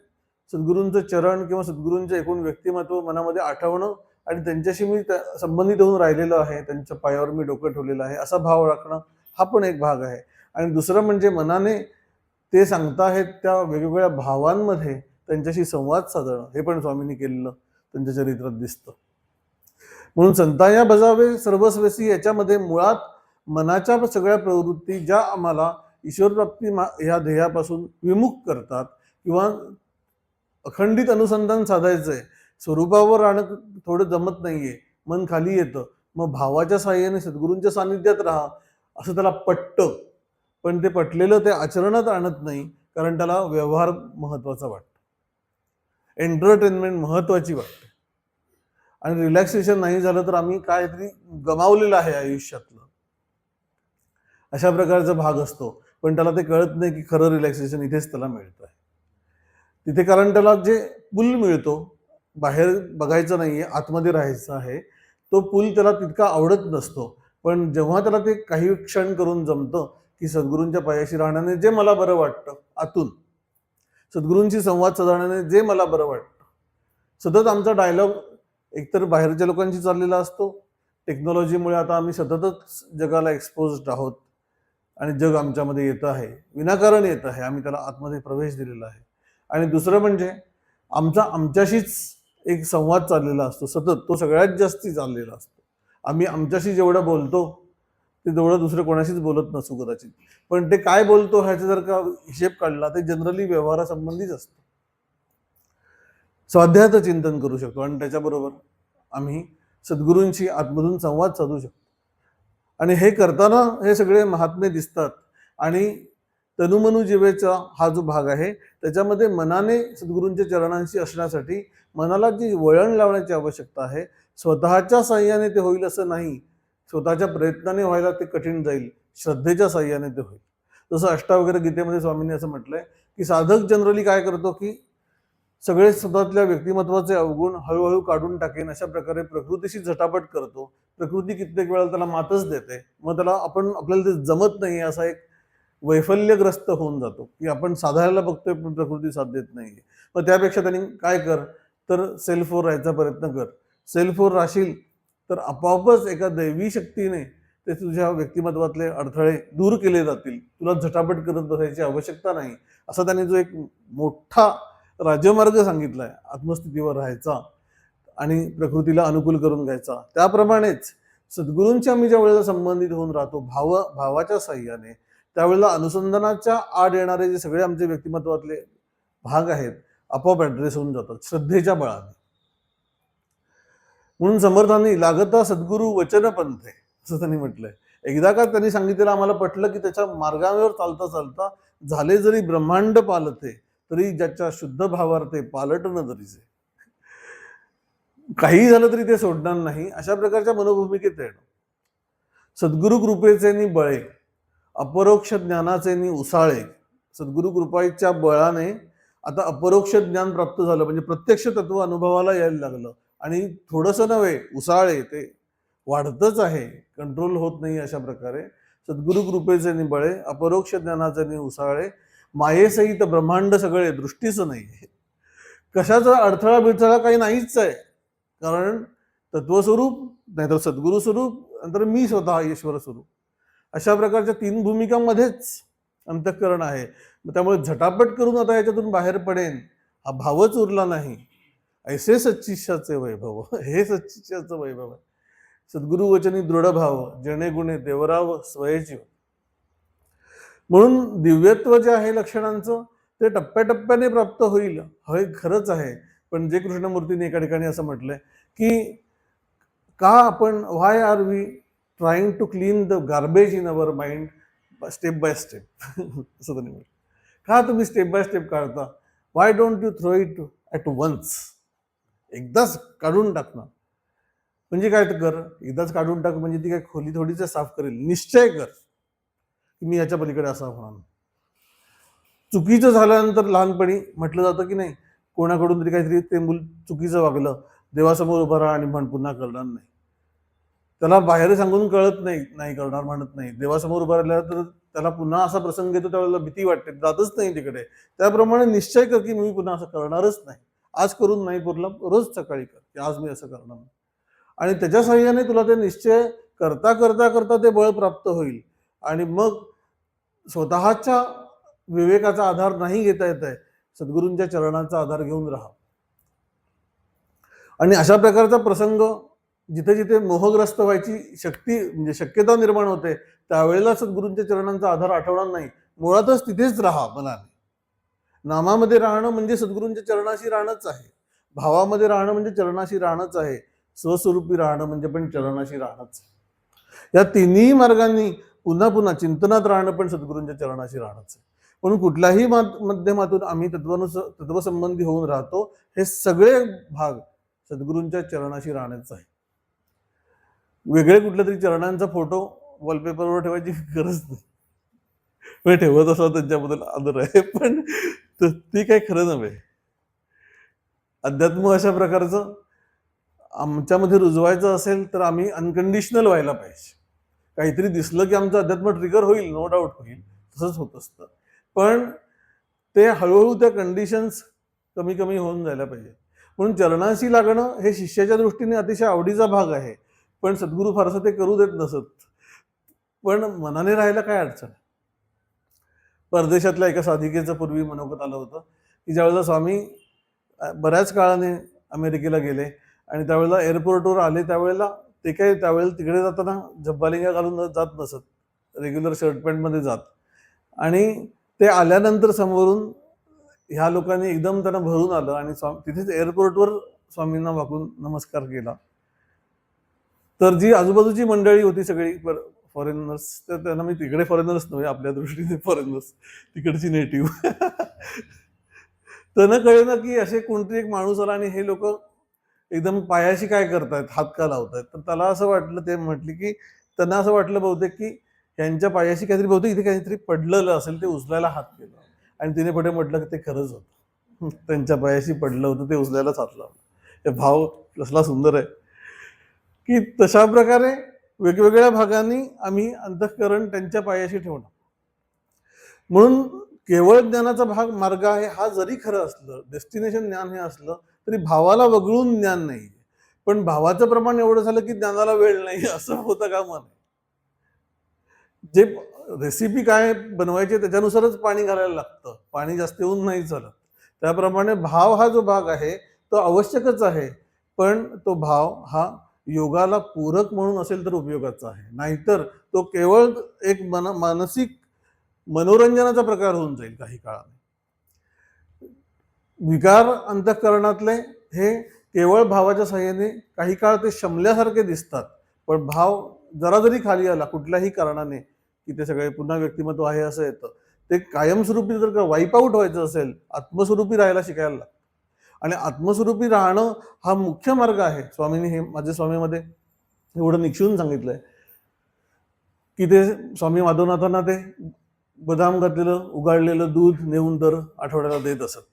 सद्गुरूंचं चरण किंवा सद्गुरूंचं एकूण व्यक्तिमत्व मनामध्ये आठवणं, आणि त्यांच्याशी मी संबंधित होऊन राहिलेलो आहे, त्यांच्या पायावर मी डोकं ठेवलेलं आहे असा भाव राखणं हा पण एक भाग आहे. आणि दुसरं म्हणजे मनाने ते सांगताहेत त्या वेगवेगळ्या भावांमध्ये त्यांच्याशी संवाद साधणं, हे पण स्वामींनी केलेलं त्यांच्या चरित्रात दिसतं. म्हणून संताया बजावे सर्वस्वेसी याच्यामध्ये मुळात मनाच्या सगळ्या प्रवृत्ती ज्या आम्हाला ईश्वरप्राप्ती ह्या ध्येयापासून विमुख करतात, किंवा अखंडित अनुसंधान साधायचंय, स्वरूपावर राहणं थोडं जमत नाहीये, मन खाली येतं, मग भावाच्या साह्याने सद्गुरूंच्या सानिध्यात राहा असं त्याला पटतं. पण ते पटलेलं ते आचरणात आणत नाही, कारण त्याला व्यवहार महत्वाचा वाटतो, एंटरटेनमेंट महत्वाची वाटते, आणि रिलॅक्सेशन नाही झालं तर आम्ही काहीतरी गमावलेलं आहे आयुष्यातलं, अशा प्रकारचा भाग असतो. पण त्याला ते कळत नाही की खरं रिलॅक्सेशन इथेच त्याला मिळतं आहे तिथे, कारण त्याला जे पूल मिळतो बाहेर बघायचं नाहीये, आतमध्ये राहायचं आहे, तो पूल त्याला तितका आवडत नसतो. पण जेव्हा त्याला ते काही क्षण करून जमतं की सद्गुरूंच्या पायाशी राहण्याने जे मला बरं वाटतं आतून, सद्गुरूंशी संवाद साधण्याने जे मला बरं वाटतं, सतत आमचा डायलॉग एकतर बाहेरच्या लोकांशी चाललेला असतो, टेक्नॉलॉजीमुळे आता आम्ही सततच जगाला एक्सपोज्ड आहोत आणि जग आमच्यामध्ये येतं आहे, विनाकारण येतं आहे, आम्ही त्याला आतमध्ये प्रवेश दिलेला आहे. आणि दुसरं म्हणजे आमच्याशीच एक संवाद चाललेला असतो सतत, तो सगळ्यात जास्ती चाललेला असतो. आम्ही आमच्याशी जेवढं बोलतो ते तेवढं दुसरं कोणाशीच बोलत नसू कदाचित, पण ते काय बोलतो ह्याचा जर का हिशेब काढला तर जनरली व्यवहारासंबंधीच असतो. स्वाध्यायाचं चिंतन करू शकतो आणि त्याच्याबरोबर आम्ही सद्गुरूंशी आतमधून संवाद साधू शकतो. आणि हे करताना हे सगळे महात्मे दिसतात. आणि तनुमनु जीवेचा हा जो भाग आहे त्याच्यामध्ये मनाने सद्गुरूंच्या चरणांशी असण्यासाठी मनाला जी वळण लावण्याची आवश्यकता आहे, स्वतःच्या साह्याने ते होईल असं नाही, स्वतःच्या प्रयत्नाने व्हायला ते कठीण जाईल, श्रद्धेच्या साह्याने ते होईल. जसं अष्टावक्र गीतेमध्ये स्वामींनी असं म्हटलंय की साधक जनरली काय करतो की सगळे स्वतःतल्या व्यक्तिमत्वाचे अवगुण हळूहळू काढून टाकेन अशा प्रकारे प्रकृतीशी झटापट करतो. प्रकृती कित्येक वेळा त्याला मातच देते, मग त्याला आपल्याला ते जमत नाही असा एक वैफल्यग्रस्त होऊन जातो की आपण साधायला बघतोय पण प्रकृती साथ देत नाहीये. मग त्यापेक्षा त्यांनी काय कर तर सेल्फवर राहायचा प्रयत्न कर. सेल्फवर राहशील तर आपोआपच एका दैवी शक्तीने ते तुझ्या व्यक्तिमत्वातले अडथळे दूर केले जातील, तुला झटापट करत बसायची आवश्यकता नाही. असा त्यांनी जो एक मोठा राजमार्ग सांगितलाय आत्मस्थितीवर राहायचा आणि प्रकृतीला अनुकूल करून घ्यायचा, त्याप्रमाणेच सद्गुरूंच्या आम्ही ज्या वेळेला संबंधित होऊन राहतो भावाच्या साह्याने, त्यावेळेला अनुसंधानाच्या आड येणारे जे सगळे आमचे व्यक्तिमत्वातले भाग आहेत आपोआप ऍड्रेस होऊन जातात श्रद्धेच्या बळाने. म्हणून समर्थांनी लागता सद्गुरू वचन पंथे असं त्यांनी म्हटलंय. एकदा का त्यांनी सांगितलेलं आम्हाला पटलं की त्याच्या मार्गावर चालता चालता झाले जरी ब्रह्मांड पालते तरी ज्याच्या शुद्ध भावार्थे पालटणं जरीचे, काही झालं तरी ते सोडणार नाही, अशा प्रकारच्या मनोभूमिकेत येणं. सद्गुरु कृपेचे नि बळे, अपरोक्ष ज्ञानाचे नि उसाळे. सद्गुरु कृपाच्या बळाने आता अपरोक्ष ज्ञान प्राप्त झालं, म्हणजे प्रत्यक्ष तत्व अनुभवाला यायला लागलं. आणि थोडंसं नव्हे, उसाळे ते वाढतच आहे, कंट्रोल होत नाही. अशा प्रकारे सद्गुरु कृपेचे नि बळे, अपरोक्ष ज्ञानाचे नि उसाळे, मायेसहित ब्रह्मांड सगळे दृष्टीच नाही. कशाचा अडथळा बिडथळा काही नाहीच आहे, कारण तत्वस्वरूप नाहीतर सद्गुरु स्वरूप नंतर मी स्वतः ईश्वर स्वरूप, अशा प्रकारच्या तीन भूमिकांमध्येच अंतःकरण आहे. त्यामुळे झटापट करून आता याच्यातून बाहेर पडेन हा भावच उरला नाही. ऐसे सच्चिष्याचे वैभव, हे सच्चिष्याचं वैभव आहे. सद्गुरु वचनी दृढ भाव, जणे गुणे देवराव स्वयजीव. म्हणून दिव्यत्व जे आहे लक्षणांचं ते टप्प्याटप्प्याने प्राप्त होईल, हे खरंच आहे. पण जे कृष्णमूर्तीने एका ठिकाणी असं म्हटलंय की का आपण why are we trying to clean the garbage in our mind step by step असं त्यांनी म्हटलं. का तुम्ही स्टेप बाय स्टेप काढता, why don't you throw it at once, एकदाच काढून टाकणं म्हणजे काय तर कर, एकदाच काढून टाक म्हणजे ती काय खोली थोडीच साफ करेल. निश्चय कर की मी याच्या पलीकडे असा होणार. चुकीचं झाल्यानंतर लहानपणी म्हटलं जातं की नाही, कोणाकडून तरी काहीतरी ते मूल चुकीचं वागलं, देवासमोर उभं राहा आणि म्हण पुन्हा करणार नाही. त्याला बाहेर सांगून कळत नाही करणार म्हणत नाही, देवासमोर उभं राहिलं तर त्याला पुन्हा असा प्रसंग येतो त्यावेळेला भीती वाटते, जातच नाही तिकडे. त्याप्रमाणे निश्चय कर की मी पुन्हा असं करणारच नाही. आज करून नाही पुरला रोज सकाळी कर की आज मी असं करणार नाही. आणि त्याच्या साह्याने तुला ते निश्चय करता करता करता ते बळ प्राप्त होईल. आणि मग स्वतःच्या विवेकाचा आधार नाही घेता येत आहे, सद्गुरूंच्या चरणांचा आधार घेऊन राहा. आणि अशा प्रकारचा प्रसंग जिथे जिथे मोहग्रस्त व्हायची शक्ती म्हणजे शक्यता निर्माण होते, त्यावेळेला सद्गुरूंच्या चरणांचा आधार आठवणार नाही, मुळातच तिथेच राहा मनाने. नामामध्ये राहणं म्हणजे सद्गुरूंच्या चरणाशी राहणंच आहे, भावामध्ये राहणं म्हणजे चरणाशी राहणंच आहे, स्वस्वरूपी राहणं म्हणजे पण चरणाशी राहणंच. या तिन्ही मार्गांनी पुन्हा पुन्हा चिंतनात राहणं पण सद्गुरूंच्या चरणाशी राहणंच आहे. म्हणून कुठल्याही माध्यमातून आम्ही तत्वसंबंधी होऊन राहतो, हे सगळे भाग सद्गुरूंच्या चरणाशी राहण्याचं आहे. वेगळे कुठल्या तरी चरणांचा फोटो वॉलपेपरवर ठेवायची गरज नाही, ठेवत असं त्यांच्याबद्दल आदर आहे, पण ती काही खरं नव्हे. अध्यात्म अशा प्रकारचं आमच्यामध्ये रुजवायचं असेल तर आम्ही अनकंडिशनल व्हायला पाहिजे. काहीतरी दिसलं की आमचं अध्यात्म ट्रिगर होईल, नो डाऊट होईल, तसंच होत असतं. पण ते हळूहळू त्या कंडिशन्स कमी कमी होऊन जायला पाहिजे. म्हणून चरणाशी लागणं हे शिष्याच्या दृष्टीने अतिशय आवडीचा भाग आहे, पण सद्गुरू फारसं ते करू देत नसत. पण मनाने राहायला काय अडचण. परदेशातल्या एका साधिकेचं पूर्वी मनोगत आलं होतं की ज्यावेळेला स्वामी बऱ्याच काळाने अमेरिकेला गेले आणि त्यावेळेला एअरपोर्टवर आले, त्यावेळेला ते काय त्यावेळेला तिकडे जाताना झब्बालिंगा घालून जात नसत, रेग्युलर शर्ट पॅन्टमध्ये जात. आणि ते आल्यानंतर समोरून ह्या लोकांनी एकदम त्यांना भरून आलं आणि तिथेच एअरपोर्टवर स्वामींना वाकून नमस्कार केला. तर जी आजूबाजूची मंडळी होती सगळी फॉरेनर्स, तर त्यांना मी तिकडे फॉरेनर्स नव्हे, आपल्या दृष्टीने फॉरेनर्स, तिकडची नेटिव्ह त्यांना कळे ना की असे कोणतरी एक माणूस आला आणि हे लोक एकदम पायाशी काय करतायत, हात का लावतायत. तर त्याला असं वाटलं, ते म्हटले की त्यांना असं वाटलं बहुतेक की यांच्या पायाशी काहीतरी, बहुतेक इथे काहीतरी पडलेलं असेल, ते उचलायला हात केला. आणि तिने पुढे म्हटलं की ते खरंच होतं, त्यांच्या पायाशी पडलं होतं, ते उचलायलाच हात लावला. हे भाव कसला सुंदर आहे की तशा प्रकारे वेगवेगळ्या भागांनी आम्ही अंतःकरण त्यांच्या पायाशी ठेवणं. म्हणून केवळ ज्ञानाचा भाग मार्ग आहे हा जरी खरं असलं, डेस्टिनेशन ज्ञान हे असलं, तरी भावाला वगळून ज्ञान नाही. पण भावाचं प्रमाण एवढं झालं की ज्ञानाला वेळ नाही, असं होतं का मन. जे रेसिपी काय बनवायची त्याच्यानुसारच पाणी घालायला लागतं, पाणी जास्त येऊन नाही चालत. त्याप्रमाणे भाव हा जो भाग आहे तो आवश्यकच आहे, पण तो भाव हा योगाला पूरक म्हणून असेल तर उपयोगाचा आहे, नाहीतर तो केवळ एक मानसिक मनोरंजनाचा प्रकार होऊन जाईल काही काळाने. विकार अंतःकरणातले हे केवळ भावाच्या साह्याने काही काळ ते शमल्यासारखे दिसतात, पण भाव जरा जरी खाली आला कुठल्याही कारणाने की ते सगळे पुन्हा व्यक्तिमत्व आहे असं येतं. ते कायमस्वरूपी जर का वाईप आउट व्हायचं असेल, आत्मस्वरूपी राहायला शिकायला लागतं. आणि आत्मस्वरूपी राहणं हा मुख्य मार्ग आहे. स्वामींनी हे माझ्या स्वामीमध्ये एवढं निक्षून सांगितलंय की ते स्वामी माधवनाथांना ते बदाम घातलेलं उगाळलेलं दूध नेऊन दर आठवड्याला देत असत.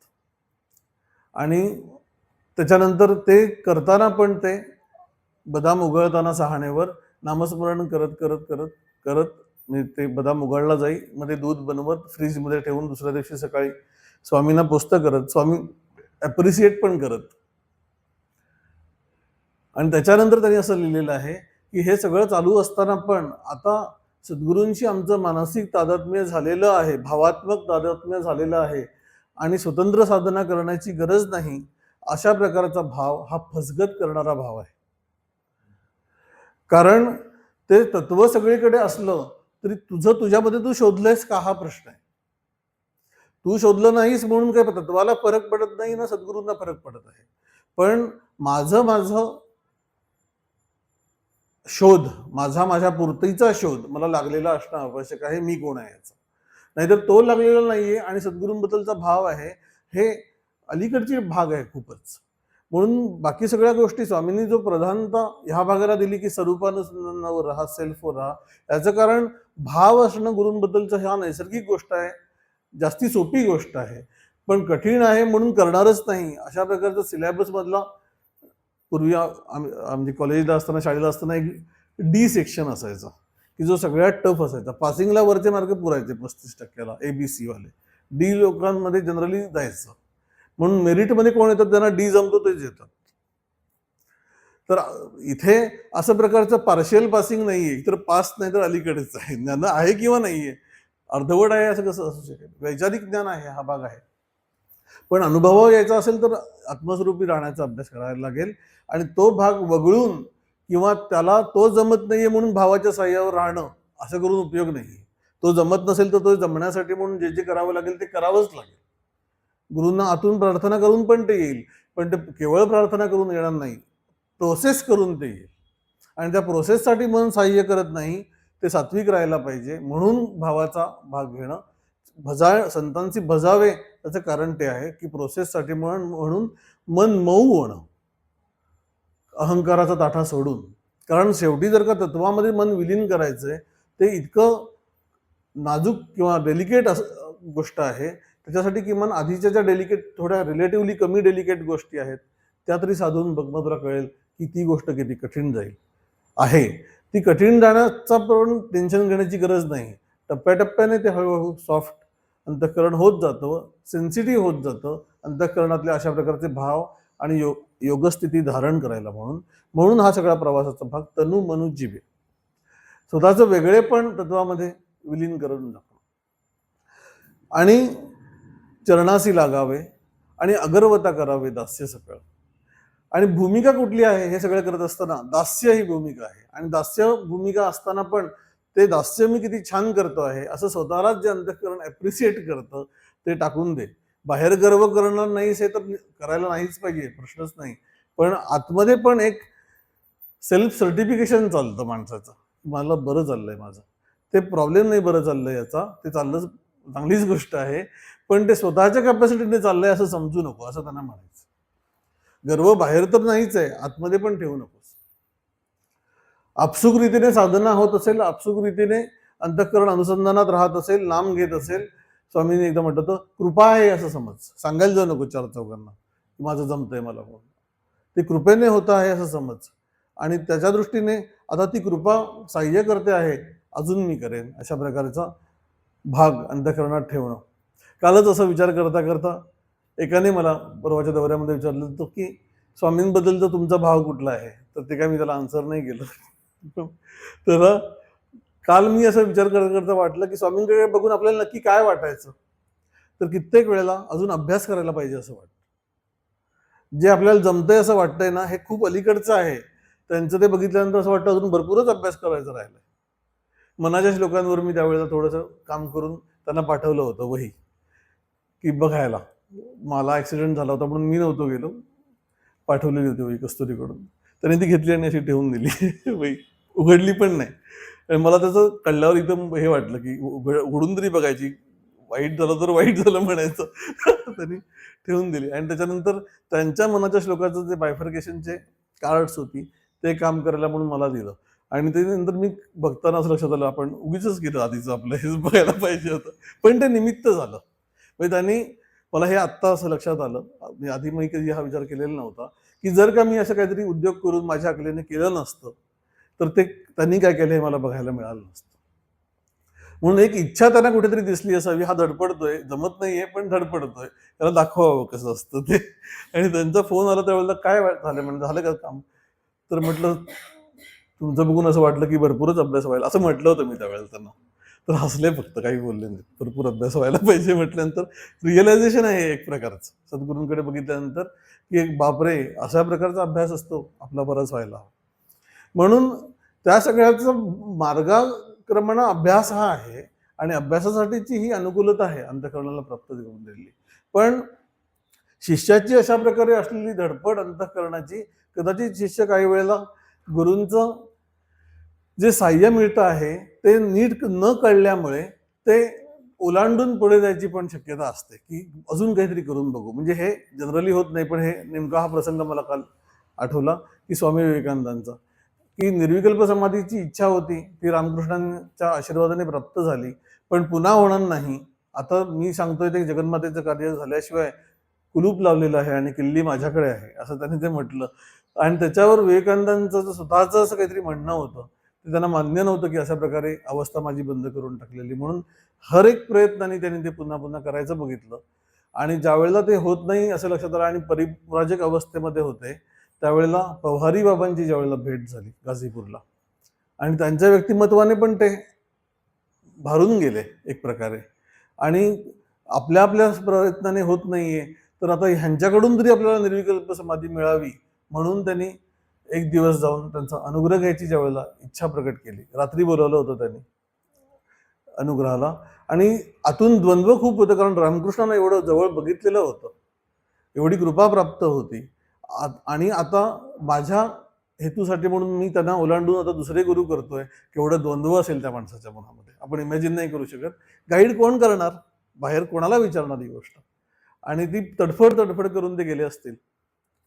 आणि त्याच्यानंतर ते करताना पण ते बदाम उगळताना सहाणेवर नामस्मरण करत करत करत करत ते बदाम उगाळला जाई, मध्ये दूध बनवत फ्रीजमध्ये ठेवून दुसऱ्या दिवशी सकाळी स्वामींना पोस्ट करत, स्वामी ॲप्रिशिएट पण करत. आणि त्याच्यानंतर त्यांनी असं लिहिलेलं आहे की हे सगळं चालू असताना पण आता सद्गुरूंशी आमचं मानसिक तादात्म्य झालेलं आहे, भावात्मक तादात्म्य झालेलं आहे आणि स्वतंत्र साधना करण्याची गरज नाही, अशा प्रकारचा भाव हा फसगत करणारा भाव आहे. कारण ते तत्व सगळीकडे असलं तरी तुझं तुझ्यामध्ये तू शोधलंयस का हा प्रश्न आहे. तू शोधलं नाहीस म्हणून काय तत्वाला फरक पडत नाही ना सद्गुरूंना फरक पडत आहे. पण माझं शोध, माझ्या पुरतीचा शोध मला लागलेला असणं आवश्यक आहे, मी कोण आहे याचा. नाहीतर तो लागलेला नाहीये आणि सद्गुरूंबद्दलचा भाव आहे हे अलीकडची भाग आहे खूपच. म्हणून बाकी सगळ्या गोष्टी स्वामींनी जो प्रधानता ह्या भागाला दिली की स्वरूपानुसंधानावर राहा, सेल्फवर राहा, याचं कारण भाव असणं गुरूंबद्दलचं ह्या नैसर्गिक गोष्ट आहे, जास्ती सोपी गोष्ट आहे. पण कठीण आहे म्हणून करणारच नाही अशा प्रकारचा सिलेबस मधला पूर्वी म्हणजे कॉलेजला असताना शाळेला असताना एक डी सेक्शन असायचा की जो सगळ्यात टफ असायचा. पासिंगला वरचे मार्क पुरायचे 35% ABC वाले, डी लोकांमध्ये जनरली जायचं. म्हणून मेरिटमध्ये कोण येतात त्यांना डी जमतो तेच येतात. तर इथे असं प्रकारचं पार्शियल पासिंग नाहीये, तर पास नाही तर अलीकडेच आहे, ज्ञान आहे किंवा नाहीये, अर्धवट आहे असं कसं असू शकेल. वैचारिक ज्ञान आहे हा भाग आहे, पण अनुभव यायचा असेल तर आत्मस्वरूपी राहण्याचा अभ्यास करायला लागेल. आणि तो भाग वगळून किंवा त्याला तो जमत नाहीये म्हणून भावाच्या साह्यावर राहणं असं करून उपयोग नाही. तो जमत नसेल तर तो जमण्यासाठी म्हणून जे जे करावं लागेल ते करावंच लागेल. गुरूंना आतून प्रार्थना करून पण ते येईल, पण ते केवळ प्रार्थना करून येणार नाही, प्रोसेस करून ते येईल. आणि त्या प्रोसेससाठी मन सहाय्य करत नाही, ते सात्विक राहायला पाहिजे. म्हणून भावाचा भाग घेणं, संतांची भजावे त्याचं कारण ते आहे की प्रोसेससाठी म्हणून मन मऊ होणं, अहंकाराचा ताठा सोडून. कारण शेवटी जर का तत्वामध्ये मन विलीन करायचंय, ते इतकं नाजूक किंवा डेलिकेट गोष्ट आहे, त्याच्यासाठी किमान आधीच्या ज्या डेलिकेट, थोड्या रिलेटिव्हली कमी डेलिकेट गोष्टी आहेत त्या तरी साधून बघ, तुला कळेल की ती गोष्ट किती कठीण जाईल आहे. ती कठीण जाण्याचा पण टेन्शन घेण्याची गरज नाही, टप्प्याटप्प्याने ते हळूहळू सॉफ्ट अंतःकरण होत जातं, सेन्सिटिव्ह होत जातं अंतःकरणातले अशा प्रकारचे भाव आणि योगस्थिती धारण करायला. म्हणून म्हणून हा सगळा प्रवासाचा भाग तनु मनु जिवे, स्वतःचं वेगळेपण तत्वामध्ये विलीन करून टाकणं आणि चरणासी लागावे आणि अगरवता करावे दास्य सकळ. आणि भूमिका कुठली आहे हे सगळं करत असताना दास्य ही भूमिका आहे. आणि दास्य भूमिका असताना पण ते दास्य मी किती छान करतो आहे असं स्वतःलाच जे अंतःकरण ॲप्रिशिएट करतं ते टाकून दे. बाहेर गर्व करणार नाहीस हे तर करायला नाहीच पाहिजे, प्रश्नच नाही. पण आतमध्ये पण एक सेल्फ सर्टिफिकेशन चालतं माणसाचं, मला बरं चाललंय माझं, ते प्रॉब्लेम नाही बरं चाललंय याचा, ते चाललं चांगलीच गोष्ट आहे, पण ते स्वतःच्या कॅपॅसिटीने चाललंय असं समजू नको, असं त्यांना म्हणायचं. गर्व बाहेर तर नाहीच आहे, आतमध्ये पण ठेवू नकोस. आपसुक रीतीने साधना होत असेल, आपसुक रीतीने अंतःकरण अनुसंधानात राहत असेल, नाम घेत असेल, स्वामींनी एकदा म्हटलं तर कृपा आहे असं समज, सांगायला जाऊ नको चार चौघांना माझं जमतंय मला म्हणून. ते कृपेने होत आहे असं समज. आणि त्याच्या दृष्टीने आता ती कृपा सहाय्य करते आहे, अजून मी करेन, अशा प्रकारचा भाग अंतःकरणात ठेवणं. कालच असा विचार करता करता एकाने मला परवाच्या दौऱ्यामध्ये विचारलं होतं की स्वामींबद्दलचा तुमचा भाव कुठला आहे, तर ते काय मी त्याला आन्सर नाही केलं. तर काल मी असा विचार करता करता वाटलं की स्वामींकडे बघून आपल्याला नक्की काय वाटायचं, तर कित्येक वेळेला अजून अभ्यास करायला पाहिजे असं वाटतं. जे आपल्याला जमतंय असं वाटतंय ना, हे खूप अलीकडचं आहे. त्यांचं ते बघितल्यानंतर असं वाटतं अजून भरपूरच अभ्यास करायचा राहिलाय. मनाच्या श्लोकांवर मी त्यावेळेला थोडंसं काम करून त्यांना पाठवलं होतं वही, की बघायला. मला ऍक्सिडेंट झाला होता म्हणून मी नव्हतो गेलो, पाठवलेली होती वही कस्तुरीकडून. त्याने ती घेतली आणि अशी ठेवून दिली वही, उघडली पण नाही. आणि मला त्याचं कळल्यावर एकदम हे वाटलं की उघडून तरी बघायची, वाईट झालं तर वाईट झालं म्हणायचं. त्यांनी ठेवून दिली. आणि त्याच्यानंतर त्यांच्या मनाच्या श्लोकाचं जे बायफर्केशनचे कार्ड्स होती ते काम करायला म्हणून मला दिलं. आणि त्यानंतर मी बघताना असं लक्षात आलं आपण उगीच केलं आधीचं आपलं, हेच बघायला पाहिजे होतं. पण ते निमित्त झालं. म्हणजे त्यांनी मला हे आत्ता असं लक्षात आलं, आधी मी कधी हा विचार केलेला नव्हता, की जर का मी असं काहीतरी उद्योग करून माझ्या अकलेने केलं नसतं तर ते त्यांनी काय केलं हे मला बघायला मिळालं नसतं. म्हणून एक इच्छा त्यांना कुठेतरी दिसली असावी, हा धडपडतोय, जमत नाहीये पण धडपडतोय, त्याला दाखवावं कसं असतं ते. आणि त्यांचा फोन आला त्यावेळेला काय झालं म्हणजे झालं का काम, तर म्हटलं तुमचं बघून असं वाटलं की भरपूरच अभ्यास व्हायला, असं म्हटलं होतं मी त्यावेळेला त्यांना. तर हसले फक्त, काही बोलले नाही. भरपूर अभ्यास व्हायला पाहिजे म्हटल्यानंतर रिअलायझेशन आहे एक प्रकारचं सद्गुरूंकडे बघितल्यानंतर, की एक बापरे अशा प्रकारचा अभ्यास असतो आपला बराच व्हायला. म्हणून त्या सगळ्याचा मार्गक्रमण अभ्यास हा आहे आणि अभ्यासासाठीची ही अनुकूलता आहे अंतःकरणाला प्राप्त करून दिलेली. पण शिष्याची अशा प्रकारे असलेली धडपड अंतःकरणाची, कदाचित शिष्य काही वेळेला गुरूंचं जे साह्य मिळतं आहे ते नीट न कळल्यामुळे ते ओलांडून पुढे जायची पण शक्यता असते, की अजून काहीतरी करून बघू. म्हणजे हे जनरली होत नाही, पण हे नेमका हा प्रसंग मला काल आठवला की स्वामी विवेकानंदांचा, की निर्विकल्प समाधीची इच्छा होती, ती रामकृष्णांच्या आशीर्वादाने प्राप्त झाली, पण पुन्हा होणार नाही. आता मी सांगतोय ते जगन्मातेचं कार्य झाल्याशिवाय कुलूप लावलेलं आहे आणि किल्ली माझ्याकडे आहे, असं त्यांनी ते म्हटलं. आणि त्याच्यावर विवेकानंदांचं स्वतःचं असं काहीतरी म्हणणं होतं, ते त्यांना मान्य नव्हतं की अशा प्रकारे अवस्था माझी बंद करून टाकलेली. म्हणून हर एक प्रयत्नाने त्यांनी ते पुन्हा पुन्हा करायचं बघितलं. आणि ज्या वेळेला ते होत नाही असं लक्षात आलं आणि परिव्राजक अवस्थेमध्ये होते, त्यावेळेला पवारी बाबांची ज्या वेळेला भेट झाली गाझीपूरला, आणि त्यांच्या व्यक्तिमत्वाने पण ते भारून गेले एक प्रकारे. आणि आपल्या आपल्या प्रयत्नाने होत नाहीये, तर आता ह्यांच्याकडून तरी आपल्याला निर्विकल्प समाधी मिळावी म्हणून त्यांनी एक दिवस जाऊन त्यांचा अनुग्रह घ्यायची ज्या वेळेला इच्छा प्रकट केली. रात्री बोलवलं होतं त्यांनी अनुग्रहाला. आणि आतून द्वंद्व खूप होतं, कारण रामकृष्णांना एवढं जवळ बघितलेलं होतं, एवढी कृपा प्राप्त होती. आणि आता माझ्या हेतूसाठी म्हणून मी त्यांना ओलांडून आता दुसरे गुरु करतोय, केवढं द्वंद्व असेल त्या माणसाच्या मनामध्ये आपण इमॅजिन नाही करू शकत. गाईड कोण करणार, बाहेर कोणाला विचारणार ही गोष्ट. आणि ती तडफड तडफड करून ते गेले असतील.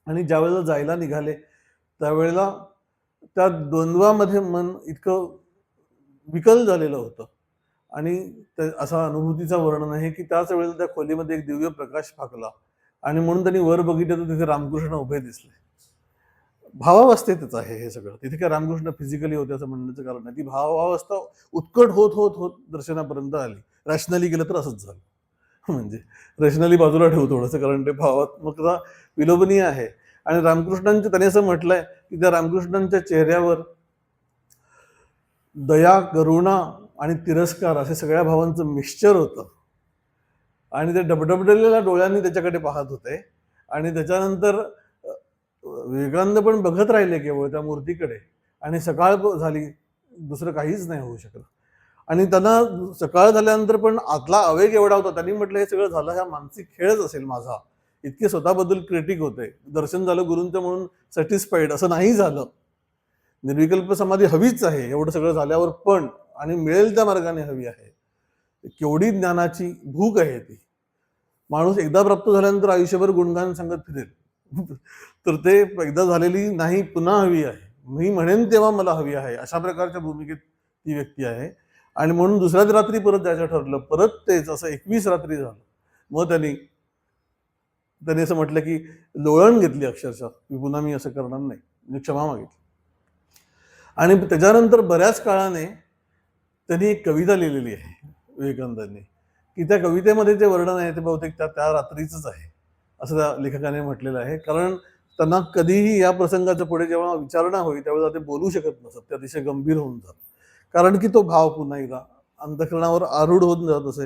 आणि ज्या वेळेला जायला निघाले त्यावेळेला त्या द्वंद्वामध्ये मन इतकं विकल झालेलं होतं. आणि असा अनुभूतीचा वर्णन आहे की त्याच वेळेला त्या खोलीमध्ये एक दिव्य प्रकाश फाकला आणि म्हणून त्यांनी वर बघितलं तर तिथे रामकृष्ण उभे दिसले. भावावस्थेतच आहे हे सगळं, तिथे काय रामकृष्ण फिजिकली होते असं म्हणण्याचं कारण नाही. ती भावावस्था उत्कट होत होत होत दर्शनापर्यंत आली. रॅशनली गेलं तर असंच झालं. म्हणजे रशनली बाजूला ठेवू थोडंसं, कारण ते भावात्मकता विलोभनीय आहे. आणि रामकृष्णांचे त्याने असं म्हटलंय की त्या रामकृष्णांच्या चेहऱ्यावर दया, करुणा आणि तिरस्कार असे सगळ्या भावांचं मिक्सचर होतं. आणि ते डबडबलेल्या डोळ्यांनी त्याच्याकडे पाहत होते. आणि त्याच्यानंतर विवेकानंद पण बघत राहिले केवळ त्या मूर्तीकडे. आणि सकाळ झाली, दुसरं काहीच नाही होऊ शकलं. आणि त्यांना सकाळ झाल्यानंतर पण आतला आवेग एवढा होता, त्यांनी म्हटलं हे सगळं झालं हा मानसिक खेळच असेल माझा. इतके स्वतःबद्दल क्रिटिक होते. दर्शन झालं गुरूंचं म्हणून सॅटिस्फाईड असं नाही झालं. निर्विकल्प समाधी हवीच आहे एवढं सगळं झाल्यावर पण, आणि मिळेल त्या मार्गाने हवी आहे. केवढी ज्ञानाची भूक आहे ती. माणूस एकदा प्राप्त झाल्यानंतर आयुष्यभर गुणगान सांगत फिरेल. तर ते एकदा झालेली नाही, पुन्हा हवी आहे. मी म्हणेन तेव्हा मला हवी आहे, अशा प्रकारच्या भूमिकेत ती व्यक्ती आहे. आणि म्हणून दुसऱ्याच रात्री परत जायचं ठरलं. परत तेच असं 21 रात्री झालं. मग त्यांनी असं म्हटलं की लोळण घेतली अक्षरशः, की पुन्हा मी असं करणार नाही, म्हणजे क्षमा मागितली. आणि त्याच्यानंतर बऱ्याच काळाने त्यांनी एक कविता लिहिलेली आहे विवेकानंदांनी, की त्या कवितेमध्ये जे वर्णन आहे ते बहुतेक त्या रात्रीच आहे असं त्या लेखकाने म्हटलेलं आहे. कारण त्यांना कधीही या प्रसंगाच्या पुढे जेव्हा विचारणा होईल त्यावेळेला ते बोलू शकत नसत, ते अतिशय गंभीर होऊन जात. कारण की तो भाव पुन्हा एकदा अंतःकरणावर आरूढ होऊन जात असे.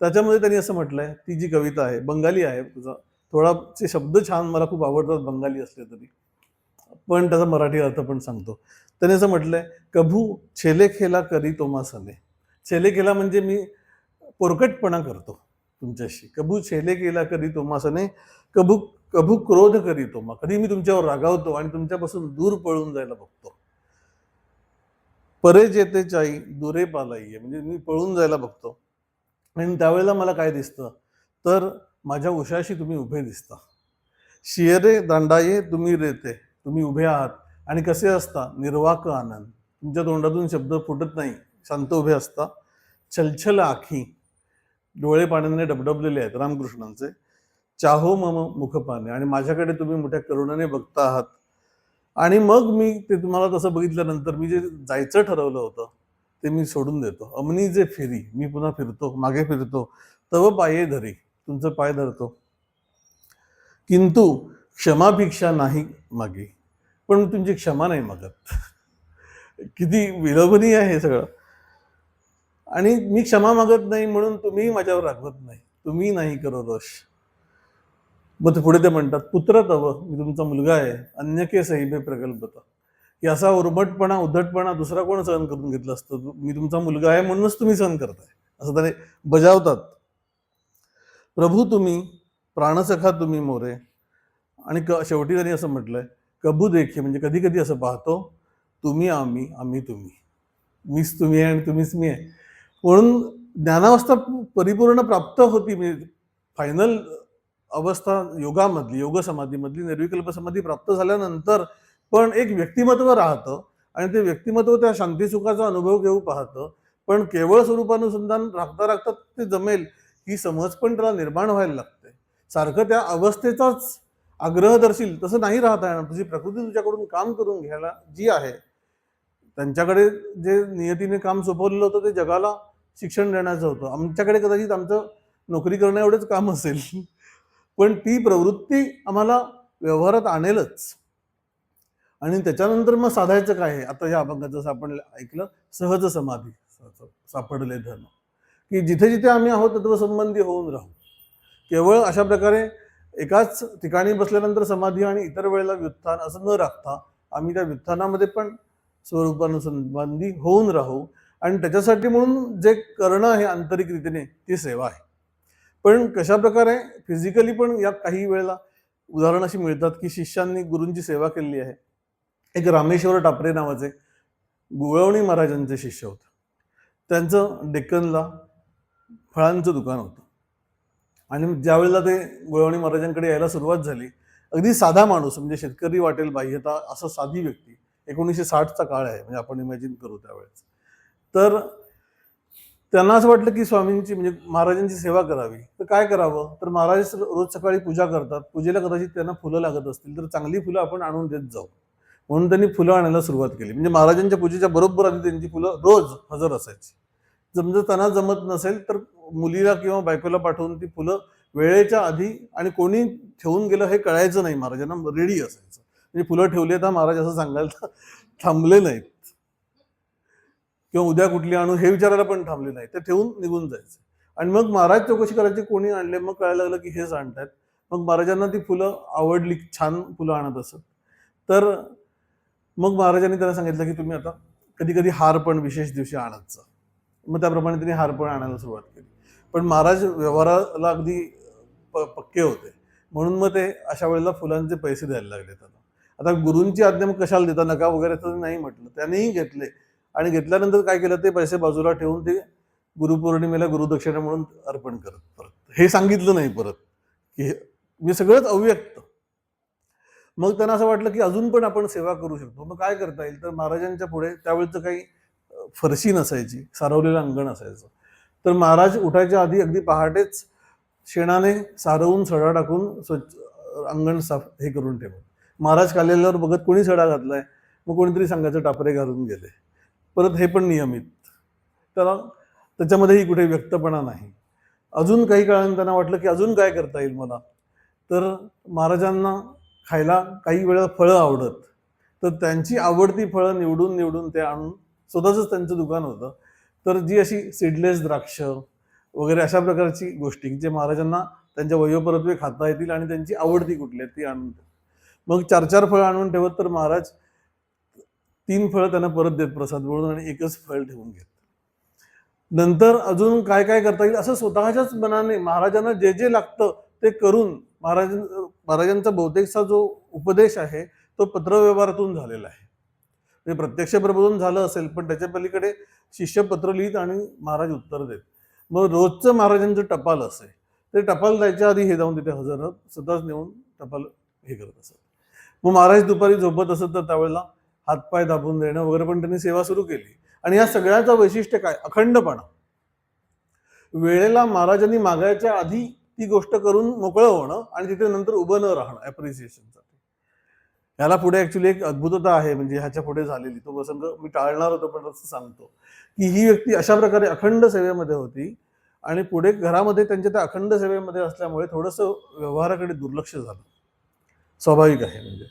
त्याच्यामध्ये त्यांनी असं म्हटलंय, ती जी कविता आहे, बंगाली आहे, तुझा थोडाचे शब्द छान मला खूप आवडतात बंगाली असले तरी, पण त्याचा मराठी अर्थ पण सांगतो. त्याने असं म्हटलंय, कभू छेले खेला करी तोमासने. छेले खेला म्हणजे मी पोरकटपणा करतो तुमच्याशी. कभू छेले केला करी तोमासने, कभू कभू क्रोध करी तोमा. कधी मी तुमच्यावर रागावतो आणि तुमच्यापासून दूर पळून जायला बघतो. परे जेते चाई दुरे पालाई, म्हणजे मी पळून जायला बघतो. आणि त्यावेळेला मला काय दिसतं, तर माझ्या उशाशी तुम्ही उभे दिसता. शियरे दांडाये तुम्ही रेते, तुम्ही उभे आहात. आणि कसे असता, निर्वाक आनंद, तुमच्या तोंडातून शब्द फुटत नाही, शांत उभे असता. छलछल आखी, डोळे पाण्याने डबडबलेले आहेत रामकृष्णांचे. चाहो मम मुखपाने, आणि माझ्याकडे तुम्ही मोठ्या करुणाने बघता आहात. आणि मग मी ते तुम्हाला तसं बघितल्यानंतर मी जे जायचं ठरवलं होतं ते मी सोडून देतो. अमनी जे फिरी, मी पुन्हा फिरतो, मागे फिरतो. तव पाये धरी, तुमचं पाय धरतो. किंतु क्षमाभिक्षा नाही मागे, पण तुमची क्षमा नाही मागत. किती विलोभनीय आहे हे सगळं. आणि मी क्षमा मागत नाही म्हणून तुम्ही माझ्यावर रागवत नाही, तुम्ही नाही करो रोष. मग पुढे ते म्हणतात, पुत्र तव, मी तुमचा मुलगा आहे, अन्य के सहिबे प्रकल्पता, की असा उर्मटपणा उद्धटपणा दुसरा कोण सहन करून घेतलं असतं. मी तुमचा मुलगा आहे म्हणूनच तुम्ही सहन करताय, असं त्याने बजावतात. प्रभू तुम्ही, प्राणसखा तुम्ही मोरे. आणि शेवटी त्यांनी असं म्हटलंय, कबू देखी, म्हणजे कधी कधी असं पाहतो, तुम्ही आम्ही, आम्ही तुम्ही, मीच तुम्ही आहे आणि तुम्हीच मी आहे. म्हणून ज्ञानावस्था परिपूर्ण प्राप्त होती, म्हणजे फायनल अवस्था योगामधली, योग समाधीमधली, निर्विकल्प समाधी प्राप्त झाल्यानंतर पण एक व्यक्तिमत्व राहतं. आणि ते व्यक्तिमत्व त्या शांती सुखाचा अनुभव घेऊ पाहतं. पण केवळ स्वरूपानुसंधान राखता राखता ते जमेल ही समज पण त्याला निर्माण व्हायला लागते. सारखं त्या अवस्थेचाच आग्रह दर्शील तसं नाही राहता येणार. तुझी प्रकृती तुझ्याकडून काम करून घ्यायला जी आहे, त्यांच्याकडे जे नियतीने काम सोपवलेलं होतं ते जगाला शिक्षण देण्याचं होतं. आमच्याकडे कदाचित आमचं नोकरी करणं एवढंच काम असेल, पण ती प्रवृत्ती आम्हाला व्यवहारात आणेलच. आणि त्याच्यानंतर मग साधायचं काय आहे, आता या अभंगात जसं आपण ऐकलं, सहज समाधी सापडले धन, की जिथे जिथे आम्ही आहोत तत्वसंबंधी होऊन राहू. केवळ अशा प्रकारे एकाच ठिकाणी बसल्यानंतर समाधी आणि इतर वेळेला व्युत्थान असं न राखता आम्ही त्या व्युत्थानामध्ये पण स्वरूपानुसंबंधी होऊन राहू. आणि त्याच्यासाठी म्हणून जे करणं आहे आंतरिक रीतीने ती सेवा आहे. पण कशा प्रकारे फिजिकली पण या काही वेळेला उदाहरण अशी मिळतात की शिष्यांनी गुरूंची सेवा केलेली आहे. एक रामेश्वर टापरे नावाचे गुळवणी महाराजांचे शिष्य होते. त्यांचं डेक्कनला फळांचं दुकान होतं. आणि ज्या वेळेला ते गुळवणी महाराजांकडे यायला सुरुवात झाली, अगदी साधा माणूस, म्हणजे शेतकरी वाटेल बाह्यता असं साधी व्यक्ती, 1960चा काळ आहे, म्हणजे आपण इमॅजिन करू त्यावेळेस. तर त्यांना असं वाटलं की स्वामींची, म्हणजे महाराजांची सेवा करावी. तर काय करावं, तर महाराज रोज सकाळी पूजा करतात, पूजेला कदाचित त्यांना फुलं लागत असतील तर चांगली फुलं आपण आणून देत जाऊ. म्हणून त्यांनी फुलं आणायला सुरुवात केली. म्हणजे महाराजांच्या पूजेच्या बरोबर आधी त्यांची फुलं रोज हजर असायची. जर त्यांना जमत नसेल तर मुलीला किंवा बायकोला पाठवून ती फुलं वेळेच्या आधी आणि कोणी ठेवून गेलं हे कळायचं नाही, महाराजांना रेडी असायचं. म्हणजे फुलं ठेवली तर महाराज असं सांगायला थांबले नाहीत किंवा उद्या कुठली आणू हे विचारायला पण थांबले नाही, ते ठेवून निघून जायचे. आणि मग महाराज चौकशी करायची कोणी आणले, मग कळायला लागलं की हेच आणतात. मग महाराजांना ती फुलं आवडली, छान फुलं आणत असत. तर मग महाराजांनी त्यांना सांगितलं की तुम्ही आता कधी कधी हार पण विशेष दिवशी आणत जा. मग त्याप्रमाणे त्यांनी हार पण आणायला सुरुवात केली. पण महाराज व्यवहाराला अगदी पक्के होते, म्हणून मग ते अशा वेळेला फुलांचे पैसे द्यायला लागले त्यांना. आता गुरूंची आज्ञा मग कशाला देता, नका वगैरे तर नाही म्हटलं, त्यांनीही घेतले. आणि घेतल्यानंतर काय केलं, ते पैसे बाजूला ठेवून ते गुरुपौर्णिमेला गुरुदक्षिणा म्हणून अर्पण करत परत हे सांगितलं नाही परत की मी सगळंच अव्यक्त. मग त्यांना असं वाटलं की अजून पण आपण सेवा करू शकतो. मग काय करता येईल, तर महाराजांच्या पुढे त्यावेळेचं काही फरशी नसायची, सारवलेलं अंगण असायचं. तर महाराज उठायच्या आधी अगदी पहाटेच शेणाने सारवून सडा टाकून स्वच्छ अंगण साफ हे करून ठेवत. महाराज खाल्ल्यावर बघत कोणी सडा घातलाय, मग कोणीतरी सांगायचं टापरे घालून गेले. परत हे पण नियमित, त्याला त्याच्यामध्येही कुठे व्यक्तपणा नाही. अजून काही काळाने त्यांना वाटलं की अजून काय करता येईल मला, तर महाराजांना खायला काही वेळा फळं आवडत, तर त्यांची आवडती फळं निवडून निवडून ते आणून, स्वतःच त्यांचं दुकान होतं, तर जी अशी सीडलेस द्राक्ष वगैरे अशा प्रकारची गोष्टी जे महाराजांना त्यांच्या वयोपरत्वे खाता येतील आणि त्यांची आवडती कुठली आहे ती आणून, मग 4-4 फळं आणून ठेवत, तर महाराज 3 फळं त्यांना परत देत प्रसाद म्हणून आणि एकच फळ ठेवून घेत. नंतर अजून काय काय करता येईल असं स्वतःच्याच मनाने महाराजांना जे जे लागतं ते करून महाराजांचा बहुतेकचा जो उपदेश आहे तो पत्रव्यवहारातून झालेला आहे. म्हणजे प्रत्यक्ष प्रबोधन झालं असेल, पण त्याच्या पलीकडे शिष्य पत्र लिहित आणि महाराज उत्तर देत. मग रोजचं महाराजांचं टपाल असे, ते टपाल द्यायच्या आधी हे जाऊन तिथे हजर राहत, स्वतःच नेऊन टपाल हे करत असत. मग महाराज दुपारी झोपत असत, तर त्यावेळेला हातपाय दाबून देणं वगैरे पण त्यांनी सेवा सुरू केली. आणि या सगळ्याचं वैशिष्ट्य काय, अखंडपणा. वेळेला महाराजांनी मागायच्या आधी ती गोष्ट करून मोकळं होणं आणि तिथे नंतर उभं न राहणं ॲप्रिसिएशनसाठी. ह्याला पुढे ऍक्च्युली एक अद्भुतता आहे, म्हणजे ह्याच्या पुढे झालेली, तो प्रसंग मी टाळणार होतो पण असं सांगतो की ही व्यक्ती अशा प्रकारे अखंड सेवेमध्ये होती आणि पुढे घरामध्ये त्यांच्या त्या अखंड सेवेमध्ये असल्यामुळे थोडंसं व्यवहाराकडे दुर्लक्ष झालं, स्वाभाविक आहे म्हणजे.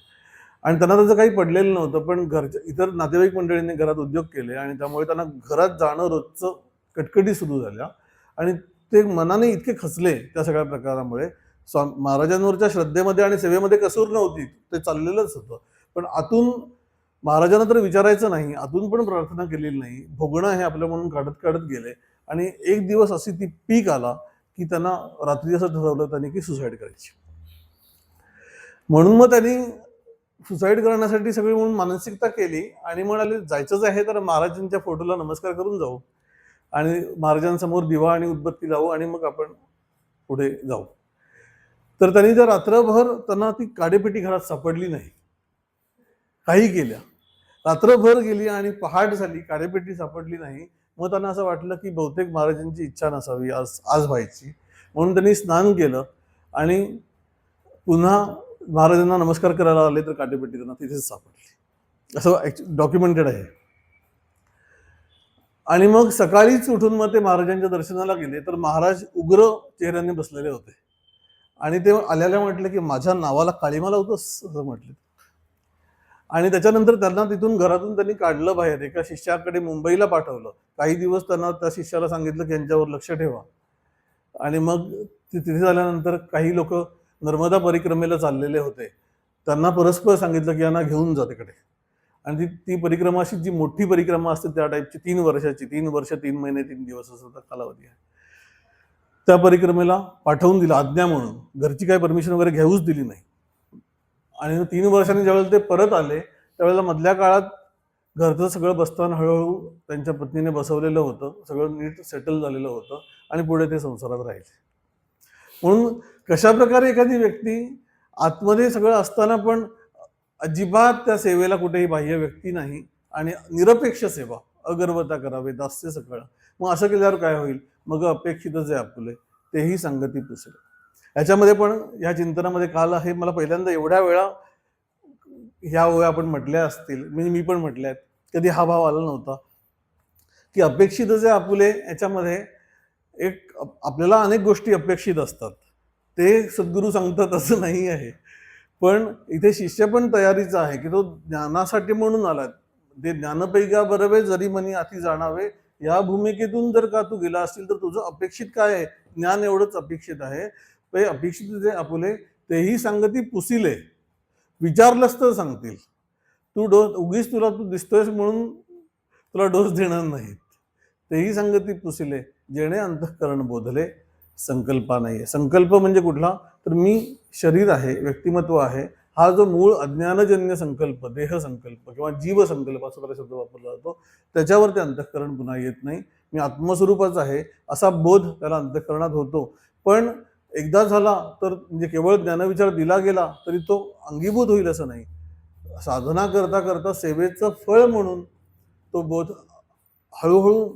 आणि त्यांना त्याचं काही पडलेलं नव्हतं, पण घरच्या इतर नातेवाईक मंडळींनी घरात उद्योग केले आणि त्यामुळे त्यांना घरात जाणं रोजचं कटकटी सुरू झाल्या आणि ते मनाने इतके खचले त्या सगळ्या प्रकारामुळे. महाराजांवरच्या श्रद्धेमध्ये आणि सेवेमध्ये कसूर नव्हती, ते चाललेलंच होतं, पण आतून महाराजांना तर विचारायचं नाही, आतून पण प्रार्थना केलेली नाही, भोगणं हे आपल्या म्हणून काढत काढत गेले. आणि एक दिवस अशी ती पीक आला की त्यांना रात्री असं ठरवलं त्यांनी की सुसाईड करायची. म्हणून मग त्यांनी सुसाईड करण्यासाठी सगळी म्हणून मानसिकता केली आणि म्हणाले जायचंच आहे तर महाराजांच्या फोटोला नमस्कार करून जाऊ आणि महाराजांसमोर दिवा आणि उदबत्ती लावू आणि मग आपण पुढे जाऊ. तर त्यांनी जर रात्रभर त्यांना ती काडेपेटी घरात सापडली नाही, काही केल्या, रात्रभर गेली आणि पहाट झाली, काडेपेटी सापडली नाही. मग त्यांना असं वाटलं की बहुतेक महाराजांची इच्छा नसावी आज व्हायची, म्हणून त्यांनी स्नान केलं आणि पुन्हा महाराजांना नमस्कार करायला आले तर काटेपेटी त्यांना तिथेच सापडली, असं डॉक्युमेंटेड आहे. आणि मग सकाळीच उठून मग ते महाराजांच्या दर्शनाला गेले, तर महाराज उग्र चेहऱ्याने बसलेले होते आणि ते आल्याला म्हटलं की माझ्या नावाला काळीमा लावतोस असं म्हटलं. आणि त्याच्यानंतर त्यांना तिथून घरातून त्यांनी काढलं बाहेर, एका शिष्याकडे मुंबईला पाठवलं. काही दिवस त्यांना त्या शिष्याला सांगितलं की यांच्यावर लक्ष ठेवा. आणि मग तिथे झाल्यानंतर काही लोक नर्मदा परिक्रमेला चाललेले होते, त्यांना परस्पर सांगितलं की यांना घेऊन जा तिकडे. आणि ती परिक्रमा अशी जी मोठी परिक्रमा असते त्या टाईपची, 3 वर्षाची, 3 वर्ष 3 महिने 3 दिवस असा कालावधी आहे, त्या परिक्रमेला पाठवून दिला आज्ञा म्हणून. घरची काही परमिशन वगैरे घेऊच दिली नाही. आणि 3 वर्षांनी ज्यावेळेला ते परत आले त्यावेळेला मधल्या काळात घरचं सगळं बसताना हळूहळू त्यांच्या पत्नीने बसवलेलं होतं, सगळं नीट सेटल झालेलं होतं आणि पुढे ते संसारात राहिले. म्हणून कशा प्रकारे एखादी व्यक्ती आतमध्ये सगळं असताना पण अजिबात त्या सेवेला कुठेही बाह्य व्यक्ती नाही आणि निरपेक्ष सेवा, अगर्वता करावे, दास्य सगळं. मग असं केल्यावर काय होईल, मग अपेक्षितच आहे आपले तेही संगती पुसले. याच्यामध्ये पण ह्या चिंतनामध्ये काल आहे, मला पहिल्यांदा एवढ्या वेळा ह्या ओव्या आपण म्हटल्या असतील, म्हणजे मी पण म्हटल्यात, कधी हा भाव आला नव्हता की अपेक्षितच आहे आपुले. याच्यामध्ये आपल्याला अनेक गोष्टी अपेक्षित असतात, ते सद्गुरू सांगतात असं नाही आहे. पण इथे शिष्य पण तयारीचा आहे की तो ज्ञानासाठी म्हणून आला. ते ज्ञानपैका बरवे जरी मनी अति जाणावे, या भूमिकेतून जर का तू गेला असतील तर तुझं अपेक्षित काय आहे? ज्ञान एवढंच अपेक्षित आहे. ते अपेक्षित जे आपुले तेही सांगती पुसिले, विचारलंच तर सांगतील. तू डोस उगीच तू दिसतोयस म्हणून तुला डोस देणार नाहीत. तेही सांगती पुसिले, जेणे अंतःकरण बोधले संकल्पा नाहीये. संकल्प म्हणजे कुठला? तर मी शरीर आहे, व्यक्तिमत्व आहे, हा जो मूळ अज्ञानजन्य संकल्प, देह संकल्प किंवा जीव संकल्प असा त्याला शब्द वापरला जातो, त्याच्यावर ते अंतःकरण पुन्हा येत नाही. मी आत्मस्वरूपच आहे असा बोध त्याला अंतःकरणात होतो. पण एकदा झाला तर म्हणजे केवळ ज्ञानविचार दिला गेला तरी तो अंगीभूत होईल असं नाही. साधना करता करता सेवेचं फळ म्हणून तो बोध हळूहळू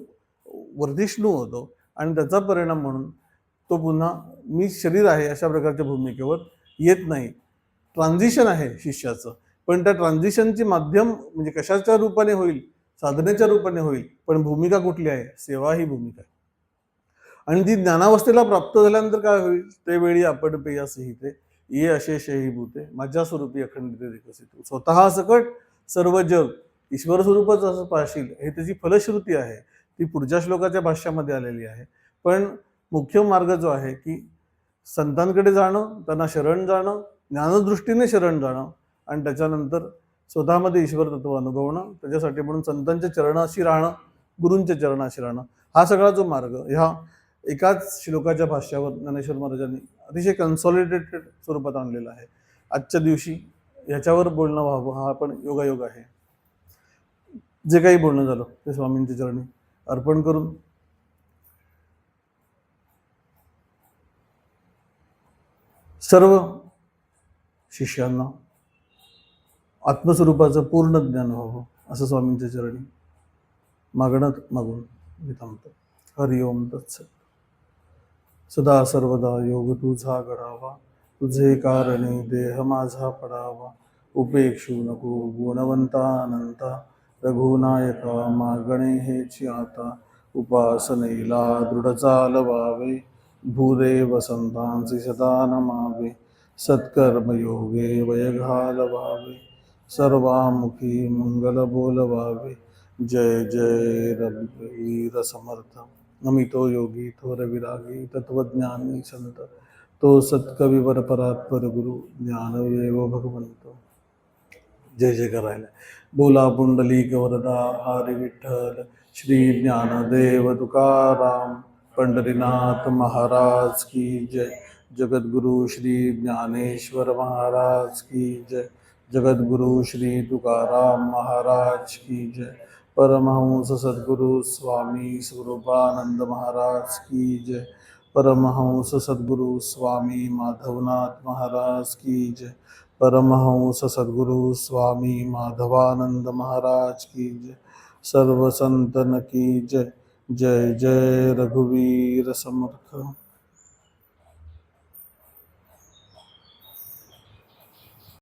वर्धिष्णू होतो आणि त्याचा परिणाम म्हणून तो पुन्हा मी शरीर आहे अशा प्रकारच्या भूमिकेवर येत नाही. ट्रान्झिशन आहे शिष्याचं, पण त्या ट्रान्झिशनचे माध्यम म्हणजे कशाच्या रूपाने होईल? साधनेच्या रूपाने होईल. पण भूमिका कुठली आहे? सेवा ही भूमिका आहे. आणि ती ज्ञानावस्थेला प्राप्त झाल्यानंतर काय होईल? ते वेळी आपण पेया संहिते ये अशेषही भूते माझ्या स्वरूपी अखंडित विकसित. स्वतः सकट सर्व जग ईश्वर स्वरूपच असं पाहशील, हे त्याची फलश्रुती आहे. ती पुढच्या श्लोकाच्या भाष्यामध्ये आलेली आहे. पण मुख्य मार्ग जो आहे की संतांकडे जाणं, त्यांना शरण जाणं, ज्ञानदृष्टीने शरण जाणं आणि त्याच्यानंतर स्वतःमध्ये ईश्वर तत्व अनुभवणं, त्याच्यासाठी म्हणून संतांच्या चरणाशी राहणं, गुरूंच्या चरणाशी राहणं, हा सगळा जो मार्ग ह्या एकाच श्लोकाच्या भाष्यावर ज्ञानेश्वर महाराजांनी अतिशय कन्सॉलिडेटेड स्वरूपात आणलेला आहे. आजच्या दिवशी ह्याच्यावर बोलणं व्हावं हा पण योगायोग आहे. जे काही बोलणं झालं ते स्वामींच्या चरणी अर्पण करून सर्व शिष्यांना आत्मस्वरूपाचं पूर्ण ज्ञान व्हावं असं स्वामींच्या चरणी मागून मी थांबतो. हरिओम तत्सत. सदा सर्वदा योग तुझा घडावा, तुझे कारणे देह माझा पडावा. उपेक्षू नको गुणवंता अनंता, रघुनायका मागणे हेची आता. उपासनेला दृढ चालवावे, भूदेव संतांचे सदा नमावे. सत्कर्मयोगे वय घालवावे, सर्वामुखी मंगल बोलवावे. जय जय रघुवीर समर्थ. नमितो योगी थोर विरागी, तत्वज्ञानी संत. तो सत्कविवर परात्पर गुरु, ज्ञानदेव भगवंत. जय जय करायला. बोला पुंडलिक वरदा हरी विठ्ठल. श्री ज्ञानदेव तुकाराम पंढरीनाथ महाराज की जय. जगद्गुरु श्री ज्ञानेश्वर महाराज की जय. जगद्गुरु श्री तुकाराम महाराज की जय. परमहंस सद्गुरु स्वामी स्वरूपानंद महाराज की जय. परमहंस सद्गुरु स्वामी माधवनाथ महाराज की जय. परमहंस सद्गुरु स्वामी माधवानंद महाराज की जय. सर्व संतन की जय. जय जय रघुवीर समर्थ.